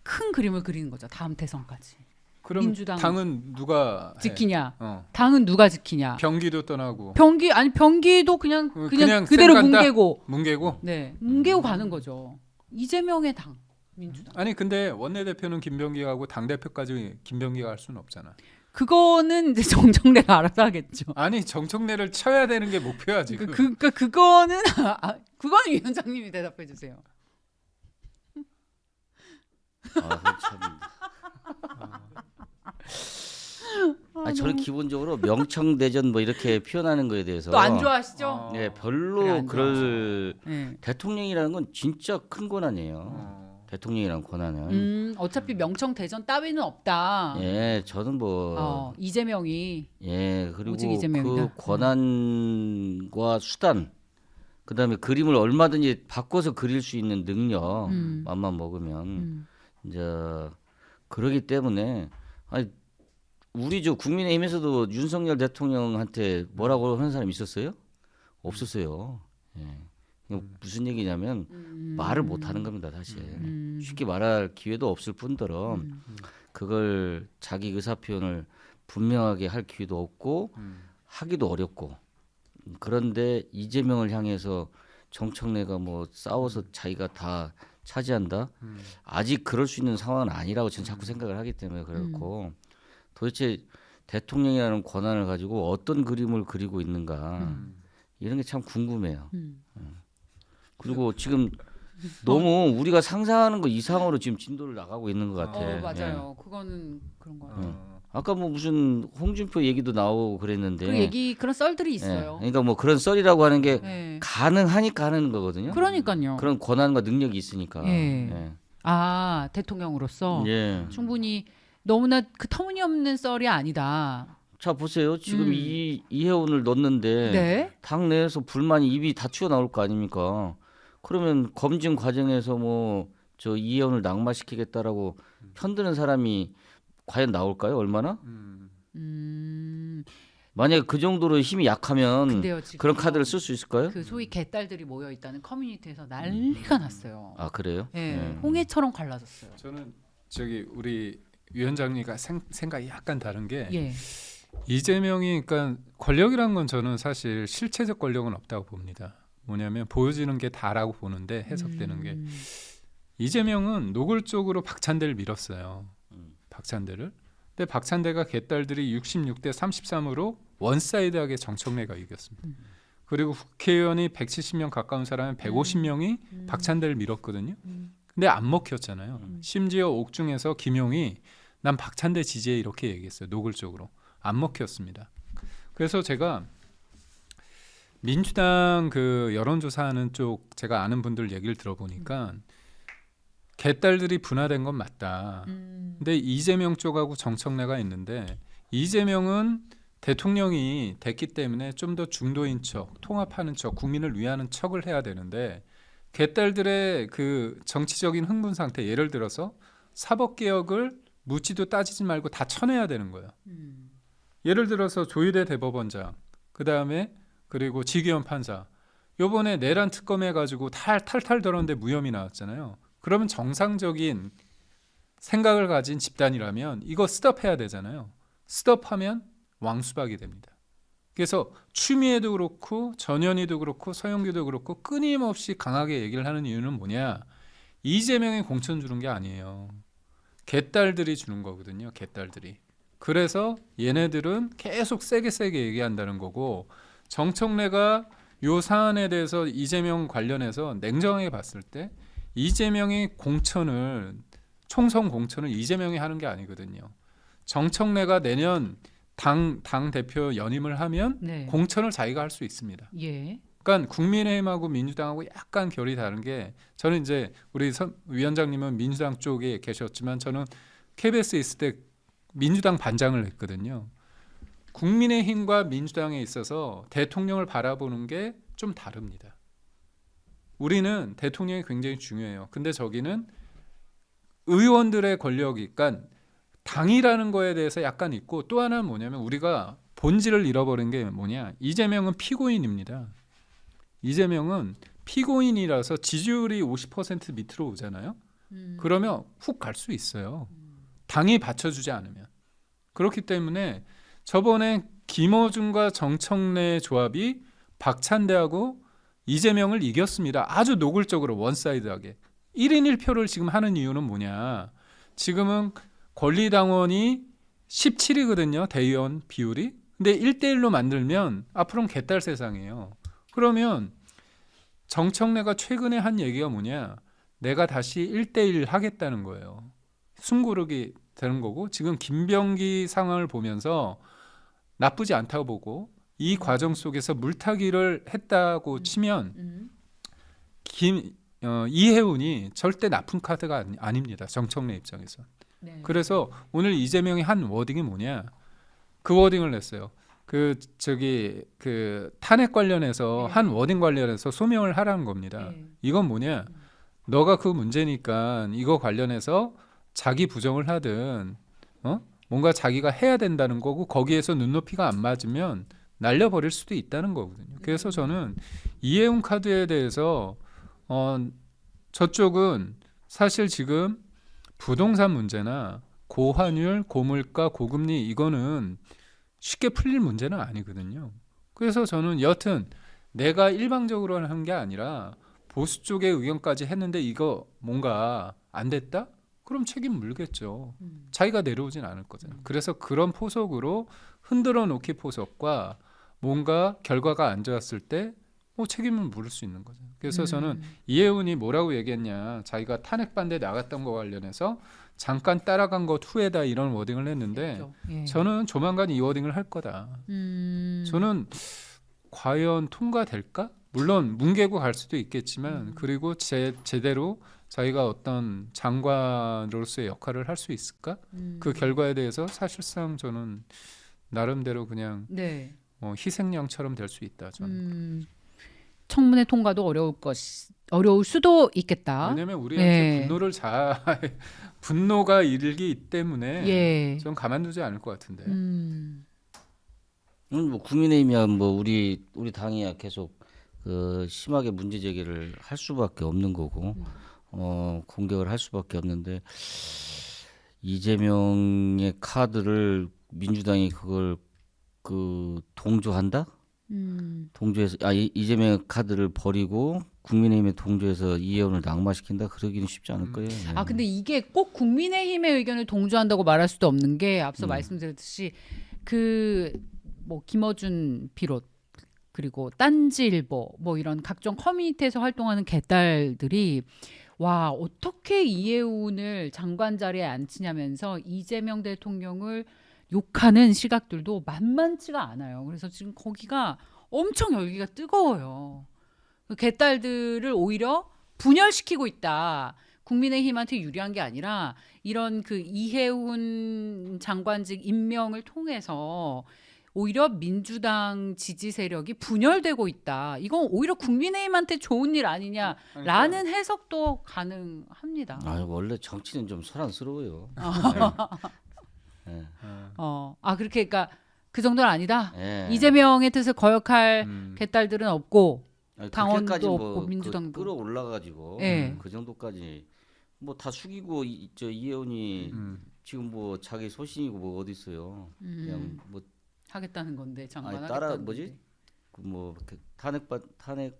큰 그림을 그리는 거죠. 다음 대선까지. 그럼 민주당 당은 누가 해? 지키냐? 어. 당은 누가 지키냐? 병기도 떠나고 병기도 그냥 그냥 그대로 쌩 간다? 뭉개고 뭉개고. 네 뭉개고 가는 거죠. 이재명의 당 민주당. 아니 근데 원내대표는 김병기가 하고 당 대표까지 김병기가 할 수는 없잖아. 그거는 이제 정청래가 알아서 하겠죠. 아니 정청래를 쳐야 되는 게 목표야 지금. 그거는 그거는 위원장님이 대답해 주세요. 참. 아니, 저는 기본적으로 명청대전 뭐 이렇게 표현하는 거에 대해서 또 안 좋아하시죠? 네, 그래, 별로 안 그럴 네. 대통령이라는 건 진짜 큰 권한이에요. 대통령이라는 권한은. 어차피 명청 대전 따위는 없다. 예, 저는 뭐 이재명이 예, 그리고 오직 이재명이다. 그 권한과 수단, 그다음에 그림을 얼마든지 바꿔서 그릴 수 있는 능력, 맘만 먹으면 이제 그러기 때문에 아니 우리 저 국민의힘에서도 윤석열 대통령한테 뭐라고 하는 사람이 있었어요? 없었어요. 예. 이거 무슨 얘기냐면 말을 못 하는 겁니다, 사실. 쉽게 말할 기회도 없을 뿐더러 그걸 자기 의사 표현을 분명하게 할 기회도 없고 하기도 어렵고. 그런데 이재명을 향해서 정청래가 뭐 싸워서 자기가 다 차지한다? 아직 그럴 수 있는 상황은 아니라고 저는 자꾸 생각을 하기 때문에 그렇고 도대체 대통령이라는 권한을 가지고 어떤 그림을 그리고 있는가 이런 게 참 궁금해요. 그리고 지금 너무 우리가 상상하는 거 이상으로 지금 진도를 나가고 있는 것 같아. 맞아요. 그거는 그런 거 같아요. 아까 뭐 무슨 홍준표 얘기도 나오고 그랬는데 그런 썰들이 예. 있어요. 그러니까 뭐 그런 썰이라고 하는 게 네. 가능하니까 하는 거거든요. 그러니까요. 그런 권한과 능력이 있으니까. 예. 대통령으로서 예. 충분히 너무나 그 터무니없는 썰이 아니다. 자 보세요. 지금 이해원을 넣었는데 네. 당 내에서 불만이 입이 다 튀어나올 거 아닙니까? 그러면 검증 과정에서 뭐 저 이해원을 낙마시키겠다라고 편드는 사람이 과연 나올까요? 얼마나? 만약에 그 정도로 힘이 약하면 근데요, 지금 그런 카드를 쓸 수 있을까요? 그 소위 개딸들이 모여 있다는 커뮤니티에서 난리가 났어요. 아 그래요? 예, 홍해처럼 갈라졌어요. 저는 저기 우리 위원장님과 생각이 약간 다른 게 예. 이재명이 그러니까 권력이란 건 저는 사실 실체적 권력은 없다고 봅니다. 뭐냐면 보여지는 게 다라고 보는데 해석되는 게 이재명은 노골적으로 박찬대를 밀었어요. 박찬대를. 근데 박찬대가 개딸들이 66대 33으로 원사이드하게 정청래가 이겼습니다. 그리고 국회의원이 170명 가까운 사람은 150명이 박찬대를 밀었거든요. 근데 안 먹혔잖아요. 심지어 옥중에서 김용이 난 박찬대 지지해 이렇게 얘기했어요. 노골적으로. 안 먹혔습니다. 그래서 제가 민주당 그 여론조사하는 쪽 제가 아는 분들 얘기를 들어보니까 개딸들이 분화된 건 맞다. 근데 이재명 쪽하고 정청래가 있는데 이재명은 대통령이 됐기 때문에 좀 더 중도인 척, 통합하는 척, 국민을 위하는 척을 해야 되는데 개딸들의 그 정치적인 흥분 상태, 예를 들어서 사법개혁을 묻지도 따지지 말고 다 쳐내야 되는 거예요. 예를 들어서 조희대 대법원장, 그 다음에 그리고 지기현 판사, 요번에 내란 특검 해가지고 탈탈 들었는데 무혐의 나왔잖아요. 그러면 정상적인 생각을 가진 집단이라면 이거 스톱해야 되잖아요. 스톱하면 왕수박이 됩니다. 그래서 추미애도 그렇고 전현희도 그렇고 서영규도 그렇고 끊임없이 강하게 얘기를 하는 이유는 뭐냐? 이재명이 공천 주는 게 아니에요. 개딸들이 주는 거거든요. 개딸들이. 그래서 얘네들은 계속 세게 얘기한다는 거고, 정청래가 요 사안에 대해서 이재명 관련해서 냉정하게 봤을 때 이재명이 공천을, 총선 공천을 이재명이 하는 게 아니거든요. 정청래가 내년 당 대표 연임을 하면 네. 공천을 자기가 할 수 있습니다. 예. 그러니까 국민의힘하고 민주당하고 약간 결이 다른 게, 저는 이제 우리 위원장님은 민주당 쪽에 계셨지만 저는 KBS 있을 때 민주당 반장을 했거든요. 국민의힘과 민주당에 있어서 대통령을 바라보는 게 좀 다릅니다. 우리는 대통령이 굉장히 중요해요. 근데 저기는 의원들의 권력이, 그러니까 당이라는 거에 대해서 약간 있고, 또 하나는 뭐냐면 우리가 본질을 잃어버린 게 뭐냐? 이재명은 피고인입니다. 이재명은 피고인이라서 지지율이 50% 밑으로 오잖아요. 그러면 훅 갈 수 있어요. 당이 받쳐주지 않으면. 그렇기 때문에 저번에 김어준과 정청래의 조합이 박찬대하고 이재명을 이겼습니다. 아주 노골적으로 원사이드하게. 1인 1표를 지금 하는 이유는 뭐냐? 지금은 권리당원이 17이거든요. 대의원 비율이. 근데 1대1로 만들면 앞으로는 개딸 세상이에요. 그러면 정청래가 최근에 한 얘기가 뭐냐? 내가 다시 1대1 하겠다는 거예요. 숨고르기 되는 거고, 지금 김병기 상황을 보면서 나쁘지 않다고 보고, 이 과정 속에서 물타기를 했다고 치면 이해운이 절대 나쁜 카드가 아닙니다. 정청래 입장에서. 네. 그래서 오늘 이재명이 한 워딩이 뭐냐? 그 워딩을 냈어요. 그 탄핵 관련해서 네. 한 워딩 관련해서 소명을 하라는 겁니다. 네. 이건 뭐냐? 너가 그 문제니까 이거 관련해서 자기 부정을 하든 뭔가 자기가 해야 된다는 거고, 거기에서 눈높이가 안 맞으면 날려버릴 수도 있다는 거거든요. 그래서 저는 이해운 카드에 대해서 저쪽은 사실 지금 부동산 문제나 고환율, 고물가, 고금리, 이거는 쉽게 풀릴 문제는 아니거든요. 그래서 저는 여튼 내가 일방적으로 하는 게 아니라 보수 쪽의 의견까지 했는데 이거 뭔가 안 됐다? 그럼 책임 물겠죠. 자기가 내려오진 않을 거잖아요. 그래서 그런 포석으로 흔들어 놓기 포석과 뭔가 결과가 안 좋았을 때 책임을 물을 수 있는 거죠. 그래서 저는 이해운이 뭐라고 얘기했냐, 자기가 탄핵 반대 나갔던 거 관련해서 잠깐 따라간 것 후에다 이런 워딩을 했는데, 그렇죠. 예. 저는 조만간 이 워딩을 할 거다. 저는 과연 통과될까? 물론 뭉개고 갈 수도 있겠지만, 그리고 제대로 자기가 어떤 장관으로서의 역할을 할 수 있을까? 그 결과에 대해서 사실상 저는 나름대로 그냥 네. 희생양처럼 될 수 있다. 저는. 청문회 통과도 어려울 수도 있겠다. 왜냐하면 우리한테 예. 분노가 일기 때문에 예. 전 가만두지 않을 것 같은데. 뭐 국민의힘이야 뭐 우리 당이야 계속 그 심하게 문제 제기를 할 수밖에 없는 거고 공격을 할 수밖에 없는데, 이재명의 카드를 민주당이 그걸 동조한다? 동조해서 이재명의 카드를 버리고 국민의힘에 동조해서 이해원을 낙마시킨다? 그러기는 쉽지 않을 거예요. 네. 근데 이게 꼭 국민의힘의 의견을 동조한다고 말할 수도 없는 게, 앞서 말씀드렸듯이 뭐 김어준 비롯, 그리고 딴지일보, 뭐 이런 각종 커뮤니티에서 활동하는 개딸들이 와, 어떻게 이해운을 장관 자리에 앉히냐면서 이재명 대통령을 욕하는 시각들도 만만치가 않아요. 그래서 지금 거기가 엄청 열기가 뜨거워요. 그 개딸들을 오히려 분열시키고 있다. 국민의힘한테 유리한 게 아니라 이런 그 이해운 장관직 임명을 통해서 오히려 민주당 지지 세력이 분열되고 있다. 이건 오히려 국민의힘한테 좋은 일 아니냐라는 해석도 가능합니다. 원래 정치는 좀 소란스러워요. 그렇게 그러니까 그 정도는 아니다. 예. 이재명의 뜻을 거역할 음. 개딸들은 없고 아니, 당원도 그렇게까지 없고 민주당도. 끌어올라가지고 예. 그 정도까지 뭐 다 숙이고 저 이혜원이 지금 뭐 자기 소신이고 뭐 어디 있어요. 그냥 뭐 하겠다는 건데 장관 아니, 하겠다는 따라 뭐지? 건데. 그뭐 탄핵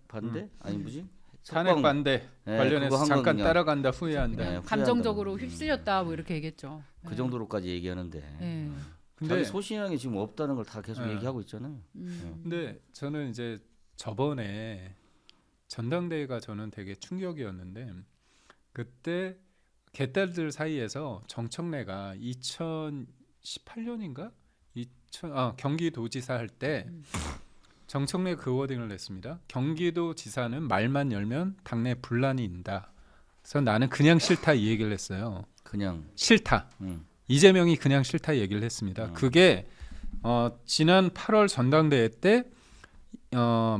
반대 아니 뭐지? 탄핵 석방- 반대 예, 관련해서 그거 한 잠깐 건 그냥- 따라간다 후회한다. 예, 감정적으로 후회한다고. 휩쓸렸다 뭐 이렇게 얘기했죠. 그 정도로까지 얘기하는데 예. 근데 자기 소신이라는 게 지금 없다는 걸 다 계속 예. 얘기하고 있잖아요. 근데 저는 이제 저번에 전당대회가 저는 되게 충격이었는데 그때 개딸들 사이에서 정청래가 2018년인가 경기도지사 할 때 정청래 그 워딩을 냈습니다. 경기도지사는 말만 열면 당내 분란이 인다. 그래서 나는 그냥 싫다 이 얘기를 했어요. 그냥 싫다. 이재명이 그냥 싫다 얘기를 했습니다. 그게 지난 8월 전당대회 때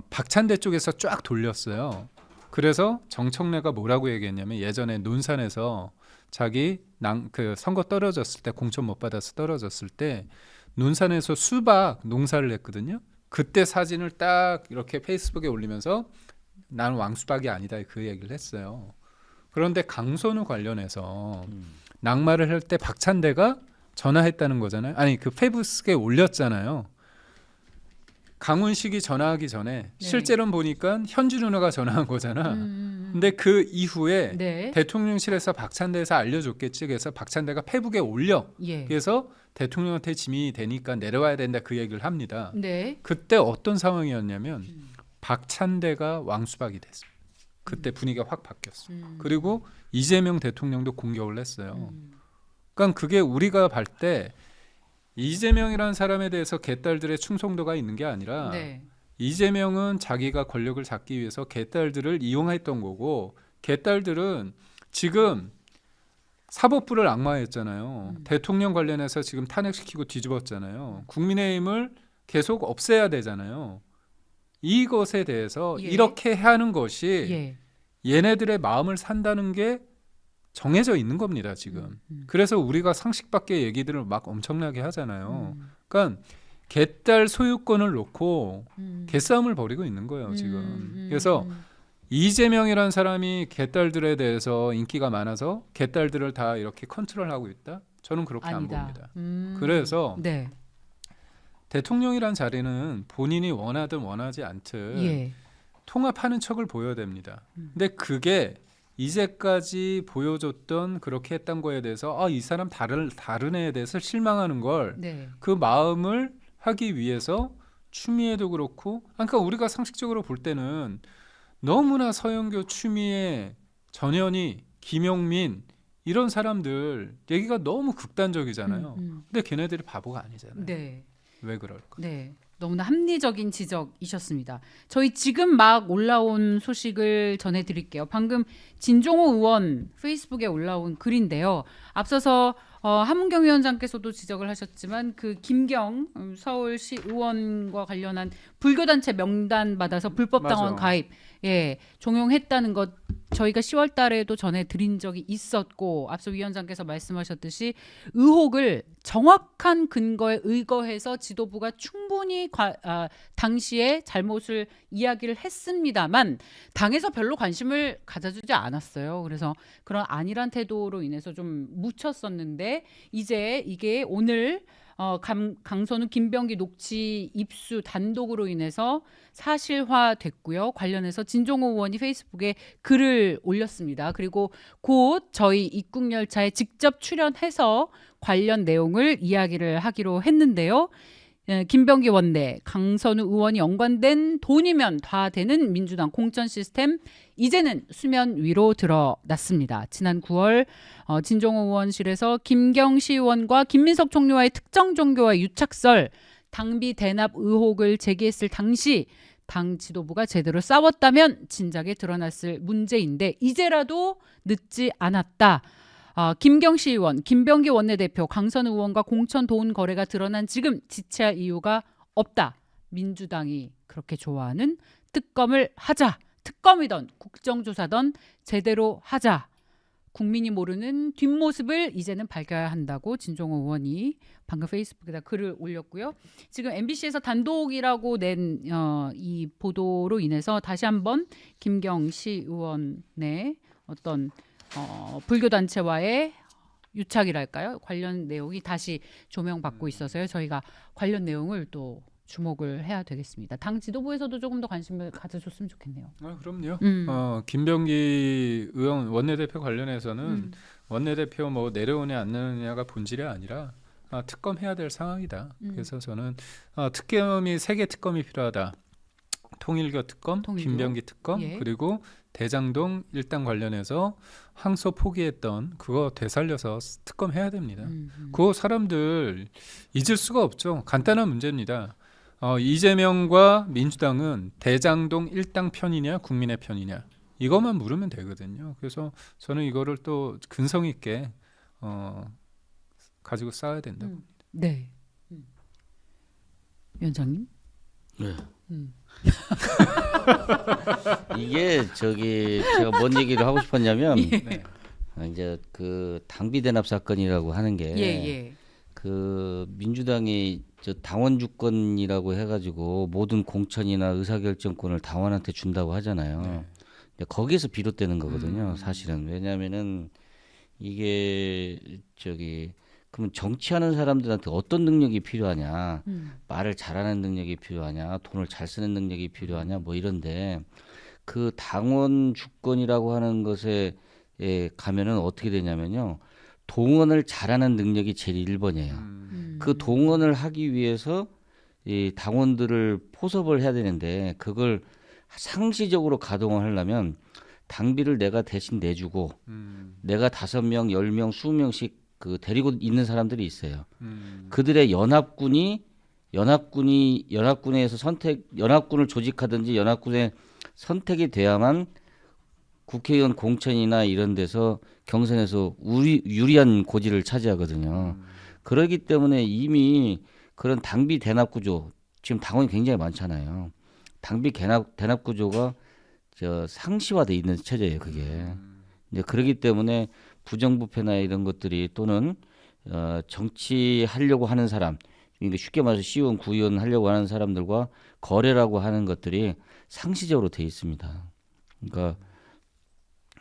박찬대 쪽에서 쫙 돌렸어요. 그래서 정청래가 뭐라고 얘기했냐면 예전에 논산에서 자기 그 선거 떨어졌을 때 공천 못 받아서 떨어졌을 때 논산에서 수박 농사를 했거든요. 그때 사진을 딱 이렇게 페이스북에 올리면서 나는 왕수박이 아니다 그 얘기를 했어요. 그런데 강선우 관련해서 낙마를 할 때 박찬대가 전화했다는 거잖아요. 아니 그 페이스북에 올렸잖아요. 강훈식이 전화하기 전에 네. 실제로는 보니까 현주 누나가 전화한 거잖아. 근데 그 이후에 네. 대통령실에서 박찬대에서 알려줬겠지. 그래서 박찬대가 페이북에 올려. 예. 그래서 대통령한테 지민이 되니까 내려와야 된다 그 얘기를 합니다. 네. 그때 어떤 상황이었냐면 박찬대가 왕수박이 됐습니다. 그때 분위기가 확 바뀌었어요. 그리고 이재명 대통령도 공격을 했어요. 그러니까 그게 우리가 볼 때 이재명이라는 사람에 대해서 개딸들의 충성도가 있는 게 아니라 네. 이재명은 자기가 권력을 잡기 위해서 개딸들을 이용했던 거고 개딸들은 지금 사법부를 악마했잖아요. 대통령 관련해서 지금 탄핵시키고 뒤집었잖아요. 국민의힘을 계속 없애야 되잖아요. 이것에 대해서 예. 이렇게 하는 것이 예. 얘네들의 마음을 산다는 게 정해져 있는 겁니다. 지금. 그래서 우리가 상식 밖의 얘기들을 막 엄청나게 하잖아요. 그러니까 개딸 소유권을 놓고 개싸움을 벌이고 있는 거예요. 지금. 그래서 이재명이라는 사람이 개딸들에 대해서 인기가 많아서 개딸들을 다 이렇게 컨트롤하고 있다? 저는 그렇게 아니다. 안 봅니다. 그래서 네. 대통령이란 자리는 본인이 원하든 원하지 않든 예. 통합하는 척을 보여야 됩니다. 근데 그게 이제까지 보여줬던 그렇게 했던 거에 대해서 이 사람 다른 애에 대해서 실망하는 걸 네. 그 마음을 하기 위해서 추미애도 그렇고 그러니까 우리가 상식적으로 볼 때는 너무나 서영교, 추미애, 전현희, 김용민 이런 사람들 얘기가 너무 극단적이잖아요. 근데 걔네들이 바보가 아니잖아요. 네. 왜 그럴까? 네. 너무나 합리적인 지적이셨습니다. 저희 지금 막 올라온 소식을 전해드릴게요. 방금 진종호 의원 페이스북에 올라온 글인데요. 앞서서 함은경 위원장께서도 지적을 하셨지만 그 김경 서울시 의원과 관련한 불교단체 명단 받아서 불법 당원 맞아. 가입 종용했다는 것 저희가 10월 달에도 전해드린 적이 있었고 앞서 위원장께서 말씀하셨듯이 의혹을 정확한 근거에 의거해서 지도부가 충분히 당시에 잘못을 이야기를 했습니다만 당에서 별로 관심을 가져주지 않았어요. 그래서 그런 안일한 태도로 인해서 좀 묻혔었는데 이제 이게 오늘 강선우 김병기 녹취 입수 단독으로 인해서 사실화됐고요. 관련해서 진종호 의원이 페이스북에 글을 올렸습니다. 그리고 곧 저희 입국열차에 직접 출연해서 관련 내용을 이야기를 하기로 했는데요. 김병기 원내, 강선우 의원이 연관된 돈이면 다 되는 민주당 공천 시스템 이제는 수면 위로 드러났습니다. 지난 9월 진종호 의원실에서 김경시 의원과 김민석 총리와의 특정 종교와의 유착설, 당비 대납 의혹을 제기했을 당시 당 지도부가 제대로 싸웠다면 진작에 드러났을 문제인데 이제라도 늦지 않았다. 김경시 의원, 김병기 원내대표, 강선우 의원과 공천 돈 거래가 드러난 지금 지체할 이유가 없다. 민주당이 그렇게 좋아하는 특검을 하자. 특검이든 국정조사든 제대로 하자. 국민이 모르는 뒷모습을 이제는 밝혀야 한다고 진종호 의원이 방금 페이스북에다 글을 올렸고요. 지금 MBC에서 단독이라고 낸 이 보도로 인해서 다시 한번 김경시 의원의 어떤 불교 단체와의 유착이랄까요? 관련 내용이 다시 조명받고 있어서요. 저희가 관련 내용을 또 주목을 해야 되겠습니다. 당 지도부에서도 조금 더 관심을 가져줬으면 좋겠네요. 그럼요. 김병기 의원 원내대표 관련해서는 원내대표 뭐 내려오냐 안 내려오냐가 본질이 아니라 특검해야 될 상황이다. 그래서 저는 특검이 3개 특검이 필요하다. 통일교 특검, 통일교. 김병기 특검, 예. 그리고 대장동 일당 관련해서 항소 포기했던 그거 되살려서 특검해야 됩니다. 그거 사람들 잊을 수가 없죠. 간단한 문제입니다. 이재명과 민주당은 대장동 일당 편이냐 국민의 편이냐 이것만 물으면 되거든요. 그래서 저는 이거를 또 근성 있게 가지고 싸워야 된다고. 네. 위원장님. 네. 이게 제가 뭔 얘기를 하고 싶었냐면 네. 이제 그 당비 대납 사건이라고 하는 게 예. 그 민주당이 저 당원 주권이라고 해가지고 모든 공천이나 의사결정권을 당원한테 준다고 하잖아요. 네. 근데 거기에서 비롯되는 거거든요. 사실은 왜냐하면은 이게 그러면 정치하는 사람들한테 어떤 능력이 필요하냐, 말을 잘하는 능력이 필요하냐, 돈을 잘 쓰는 능력이 필요하냐, 뭐 이런데 그 당원 주권이라고 하는 것에 가면은 어떻게 되냐면요. 동원을 잘하는 능력이 제일 1번이에요. 그 동원을 하기 위해서 이 당원들을 포섭을 해야 되는데 그걸 상시적으로 가동을 하려면 당비를 내가 대신 내주고 내가 5명, 10명, 20명씩 그 데리고 있는 사람들이 있어요. 그들의 연합군에서 연합군을 조직하든지 연합군에 선택이 돼야만 국회의원 공천이나 이런 데서 경선에서 유리한 고지를 차지하거든요. 그렇기 때문에 이미 그런 당비 대납 구조, 지금 당원이 굉장히 많잖아요. 당비 대납 구조가 상시화돼 있는 체제예요, 그게. 이제 그렇기 때문에 부정부패나 이런 것들이 또는 정치하려고 하는 사람, 그러니까 쉽게 말해서 시의원, 구의원 하려고 하는 사람들과 거래라고 하는 것들이 상시적으로 돼 있습니다. 그러니까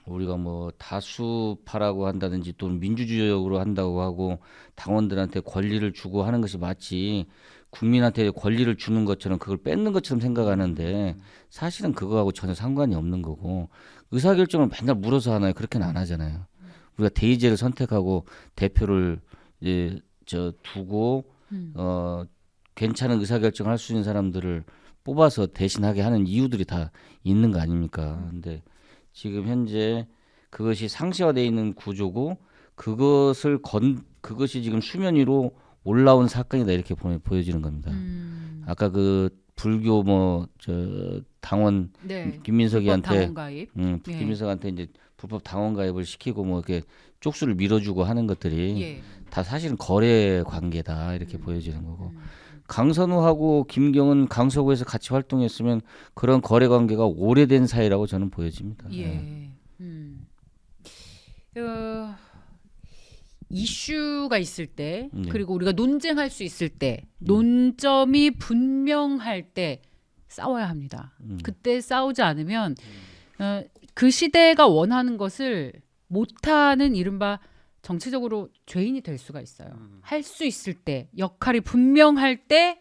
우리가 뭐 다수파라고 한다든지 또는 민주주의적으로 한다고 하고 당원들한테 권리를 주고 하는 것이 마치 국민한테 권리를 주는 것처럼 그걸 뺏는 것처럼 생각하는데 사실은 그거하고 전혀 상관이 없는 거고 의사결정을 맨날 물어서 하나요? 그렇게는 안 하잖아요. 우리가 대의제를 선택하고 대표를 두고 괜찮은 의사결정을 할 수 있는 사람들을 뽑아서 대신하게 하는 이유들이 다 있는 거 아닙니까? 근데 지금 현재 그것이 상시화되어 있는 구조고 그것이 지금 수면 위로 올라온 사건이다 이렇게 보여지는 겁니다. 아까 그 불교 당원 네. 김민석이한테 당원 가입. 김민석한테 이제 불법 당원 가입을 시키고 뭐 이렇게 쪽수를 밀어주고 하는 것들이 예. 다 사실은 거래 관계다 이렇게 보여지는 거고 강선우하고 김경은 강서구에서 같이 활동했으면 그런 거래 관계가 오래된 사이라고 저는 보여집니다. 예. 이슈가 있을 때 그리고 우리가 논쟁할 수 있을 때 논점이 분명할 때 싸워야 합니다. 그때 싸우지 않으면 그 시대가 원하는 것을 못하는 이른바 정치적으로 죄인이 될 수가 있어요. 할 수 있을 때 역할이 분명할 때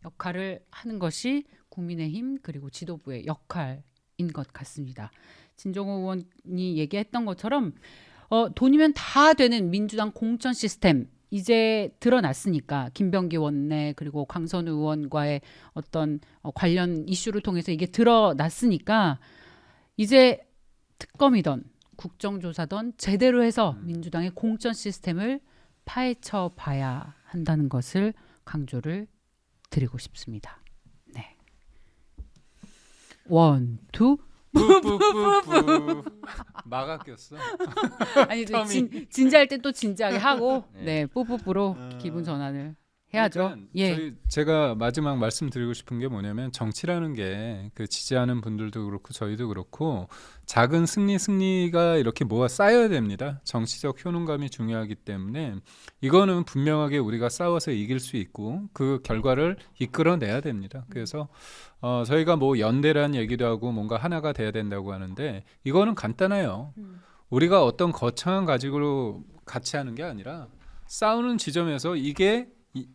역할을 하는 것이 국민의힘 그리고 지도부의 역할인 것 같습니다. 진종호 의원이 얘기했던 것처럼 돈이면 다 되는 민주당 공천 시스템 이제 드러났으니까 김병기 원내 그리고 강선우 의원과의 어떤 관련 이슈를 통해서 이게 드러났으니까 이제 특검이던 국정조사던 제대로 해서 민주당의 공천 시스템을 파헤쳐 봐야 한다는 것을 강조를 드리고 싶습니다. 네. 원, 투. 뿌뿌뿌뿌 마가 꼈어. 아니 진지할 때 또 진지하게 하고 네 뿌뿌뿌로 기분 전환을 해야죠. 그러니까 제가 마지막 말씀드리고 싶은 게 뭐냐면 정치라는 게 그 지지하는 분들도 그렇고 저희도 그렇고 작은 승리가 이렇게 모아 쌓여야 됩니다. 정치적 효능감이 중요하기 때문에 이거는 분명하게 우리가 싸워서 이길 수 있고 그 결과를 이끌어내야 됩니다. 그래서 저희가 뭐 연대란 얘기도 하고 뭔가 하나가 돼야 된다고 하는데 이거는 간단해요. 우리가 어떤 거창한 가지고 같이 하는 게 아니라 싸우는 지점에서 이게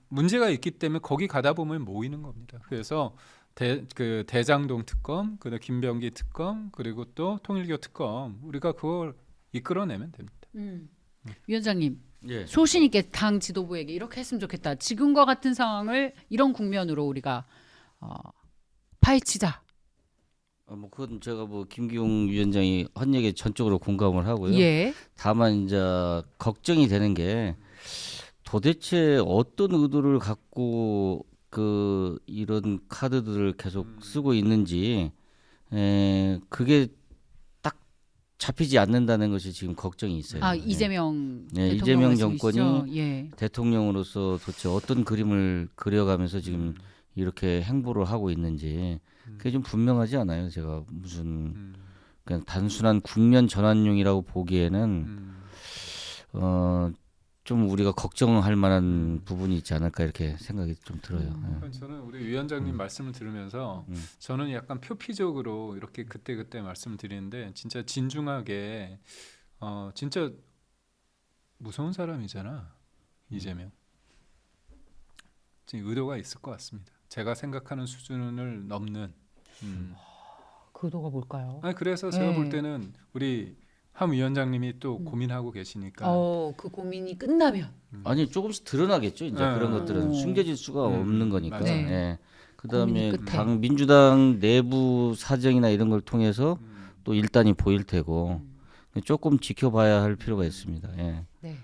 문제가 있기 때문에 거기 가다 보면 모이는 겁니다. 그래서 그 대장동 특검, 그다음 김병기 특검, 그리고 또 통일교 특검 우리가 그걸 이끌어내면 됩니다. 위원장님 예. 소신 있게 당 지도부에게 이렇게 했으면 좋겠다. 지금과 같은 상황을 이런 국면으로 우리가 파헤치자. 뭐 그건 제가 뭐 김기용 위원장이 한 얘기에 전적으로 공감을 하고요. 예. 다만 이제 걱정이 되는 게 도대체 어떤 의도를 갖고 그 이런 카드들을 계속 쓰고 있는지 그게 딱 잡히지 않는다는 것이 지금 걱정이 있어요. 이재명 네, 대통령 이재명 말씀이시죠? 정권이 예. 대통령으로서 도대체 어떤 그림을 그려가면서 지금 이렇게 행보를 하고 있는지 그게 좀 분명하지 않아요. 제가 무슨 그냥 단순한 국면 전환용이라고 보기에는 좀 우리가 걱정할 만한 부분이 있지 않을까 이렇게 생각이 좀 들어요. 예. 저는 우리 위원장님 말씀을 들으면서 저는 약간 표피적으로 이렇게 그때 말씀을 드리는데 진짜 진중하게 진짜 무서운 사람이잖아 이재명. 지금 의도가 있을 것 같습니다. 제가 생각하는 수준을 넘는. 그 의도가 뭘까요? 아니 그래서 제가 네. 볼 때는 우리 함 위원장님이 또 고민하고 계시니까. 그 고민이 끝나면 아니 조금씩 드러나겠죠. 이제 그런 것들은 숨겨질 수가 없는 거니까. 맞아요. 네. 예. 그다음에 고민이 끝에. 당 민주당 내부 사정이나 이런 걸 통해서 또 일단이 보일 테고 조금 지켜봐야 할 필요가 있습니다. 예. 네.